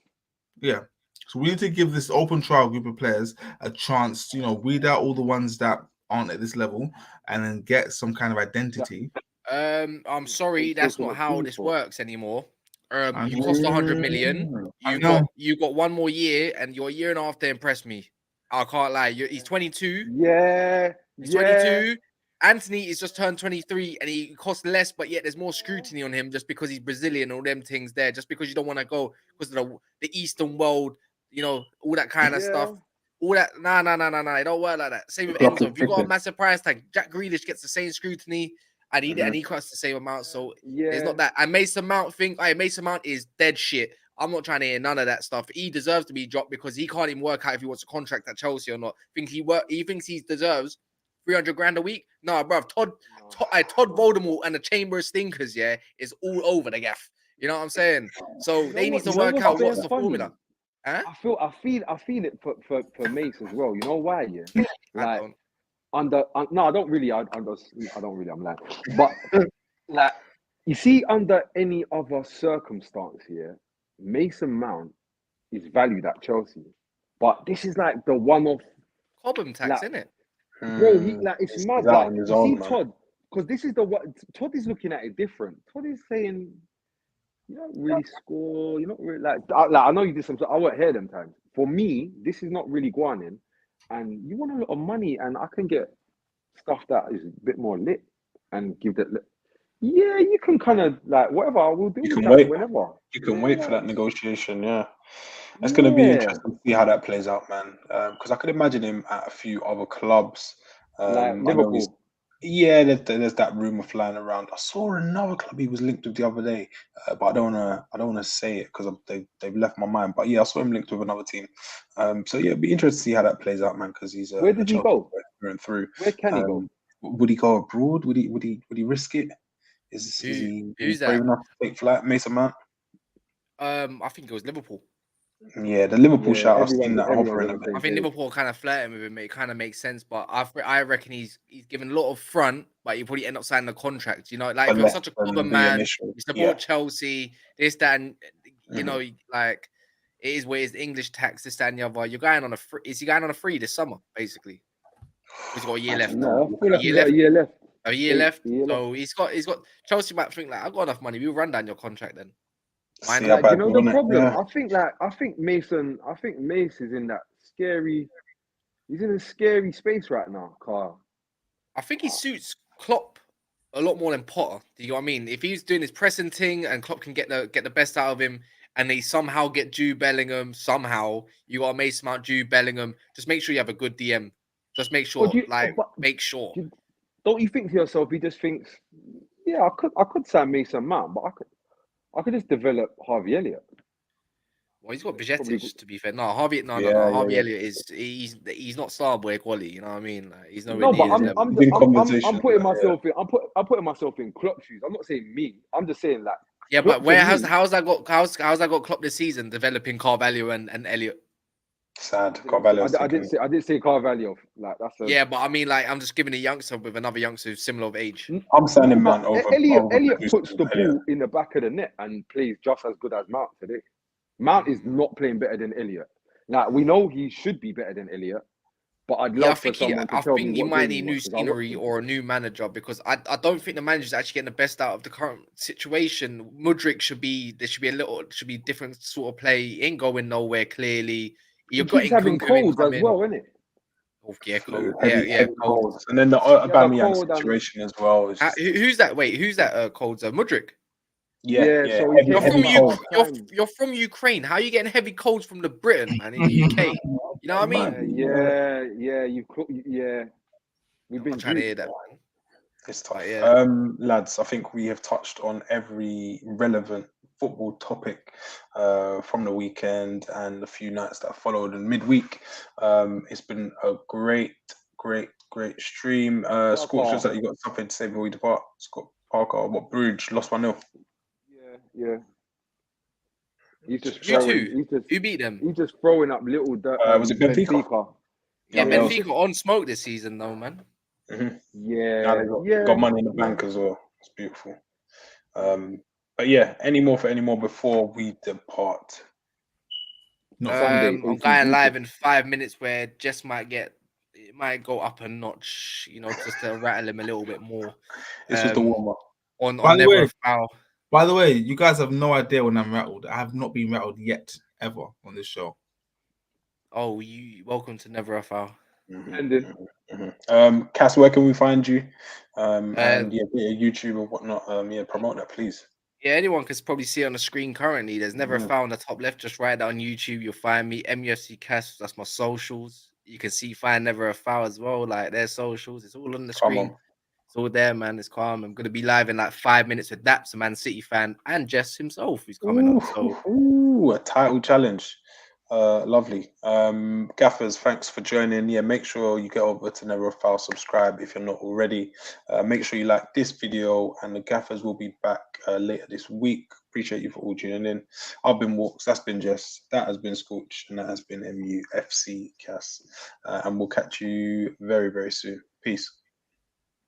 Yeah. So we need to give this open trial group of players a chance to, weed out all the ones that aren't at this level and then get some kind of identity. I'm sorry, that's not how this works anymore. You cost 100 million. You got 1 more year, and you're a year and a half to impress me. I can't lie. He's 22. Yeah, he's 22. Anthony is just turned 23, and he costs less, but yet there's more scrutiny on him just because he's Brazilian. All them things there, just because you don't want to go because of the Eastern world, all that kind of stuff. All that, nah. It don't work like that. Same with Enzo. If you got a massive price tag, Jack Grealish gets the same scrutiny. And he costs the same amount, so it's not that. And Mason Mount Mason Mount is dead shit. I'm not trying to hear none of that stuff. He deserves to be dropped because he can't even work out if he wants a contract at Chelsea or not. He thinks he deserves 300 grand a week. No, bruv. Todd Voldemort and the Chamber of Stinkers, is all over the gaff. You know what I'm saying? So they need to work out what's the formula. Huh? I feel it for Mace as well. You know why? Yeah, like. I don't really. I'm lying. But like, you see, under any other circumstance here, Mason Mount is valued at Chelsea. But this is like the one-off Cobham tax, isn't it? Bro, it's mad. Like, you see Todd, because this is Todd is looking at it different. Todd is saying, you don't really score. You're not really like I know you did some. I won't hear them times. For me, this is not really going in. And you want a lot of money, and I can get stuff that is a bit more lit and give that. Yeah, you can kind of like whatever. I will do. You can wait whenever. You can wait for that negotiation. Yeah, it's going to be interesting to see how that plays out, man. Because I could imagine him at a few other clubs. Like Liverpool. Yeah, there's that rumor flying around. I saw another club he was linked with the other day, but I don't wanna say it because they've left my mind. But yeah, I saw him linked with another team. So yeah, it'd be interesting to see how that plays out, man. Because he's where did he go? Through and through. Where can he go? Would he go abroad? Would he risk it? Is he brave enough to take flight? Mason Mount? I think it was Liverpool. Yeah, the Liverpool shout. I've seen that offering. I think Liverpool kind of flirting with him. It kind of makes sense, but I reckon he's given a lot of front, but you probably end up signing a contract. Like if you're such a common man, you support Chelsea, this, that, and like it is where it's the English tax, this, that, and the other. You're going on a free. Is he going on a free this summer? Basically, he's got a year left. No, a year left. A year left. So he's got Chelsea might think like, I've got enough money. We'll run down your contract then. Like, the problem. Yeah. I think Mace is in that scary. He's in a scary space right now, Carl. I think he suits Klopp a lot more than Potter. Do you know what I mean? If he's doing his pressing thing and Klopp can get the best out of him, and they somehow get Jude Bellingham, you got Mason Mount, Jude Bellingham. Just make sure you have a good DM. Just make sure, make sure. Don't you think to yourself? He just thinks, yeah, I could sign Mason Mount, but I could just develop Harvey Elliott. Well, he's got Bajcetic, to be fair. No, Harvey Elliott he's not Starboy quality. You know what I mean? Like, he's no, but I'm putting myself in. I'm putting myself in Klopp shoes. I'm not saying me. I'm just saying like. Yeah, but how's that got Klopp this season developing Carvalho and Elliott? Sad. Carvalho. I didn't say Carvalho. Like that's. Yeah, but I mean, like, I'm just giving a youngster with another youngster who's similar of age. I'm signing Mount over. Elliott puts the ball in the back of the net and plays just as good as Mount today. Mount is not playing better than Elliott. Now we know he should be better than Elliott, but I'd love for someone to tell me. I think he might need new scenery or a new manager because I don't think the manager's actually getting the best out of the current situation. Mudryk should be different sort of play. He ain't going nowhere clearly. You're having colds as well, isn't it? Oh, yeah, colds. And then the Aubameyang situation as well. Who's that? Wait, who's that? Colds? Mudryk. Yeah. So you're from Ukraine. How are you getting heavy colds from the Britain, man, in the UK? You know what I mean? Yeah. We've been trying to hear that, man. It's tough. Yeah. Lads, I think we have touched on every relevant football topic from the weekend and a few nights that followed in midweek. It's been a great stream. Scorch, just that you got something to say before we depart. Scott Parker, what Bruges lost 1-0. Yeah. He's just You throwing. two. Who beat them? He's just throwing up little. Was it Benfica? Yeah, Yeah, Benfica on smoke this season, though, man. Yeah, got money in the bank as well. It's beautiful. But yeah, any more before we depart? Sunday, I'm going live in 5 minutes where Jess might go up a notch, you know, just to rattle him a little bit more. This was the warm up. On Never a Foul. By the way, you guys have no idea when I'm rattled. I have not been rattled yet, ever, on this show. Oh, welcome to Never a Foul. Cass, where can we find you? And YouTube or whatnot. Promote that, please. Yeah, anyone can probably see on the screen currently. There's Never a Foul on the top left. Just write that on YouTube. You'll find me. MUFC Cass. That's my socials. You can find Never a Foul as well. Like their socials. It's all on the screen. It's all there, man. It's calm. I'm gonna be live in like 5 minutes with Daps, a Man City fan, and Jess himself, who's coming on. So a title challenge. Lovely. Gaffers, thanks for joining. Yeah, make sure you get over to Never a Foul, subscribe if you're not already. Make sure you like this video, and the Gaffers will be back later this week. Appreciate you for all tuning in. I've been Walks, that's been Jess, that has been Scorch, and that has been MUFC Cass. And we'll catch you very, very soon. Peace.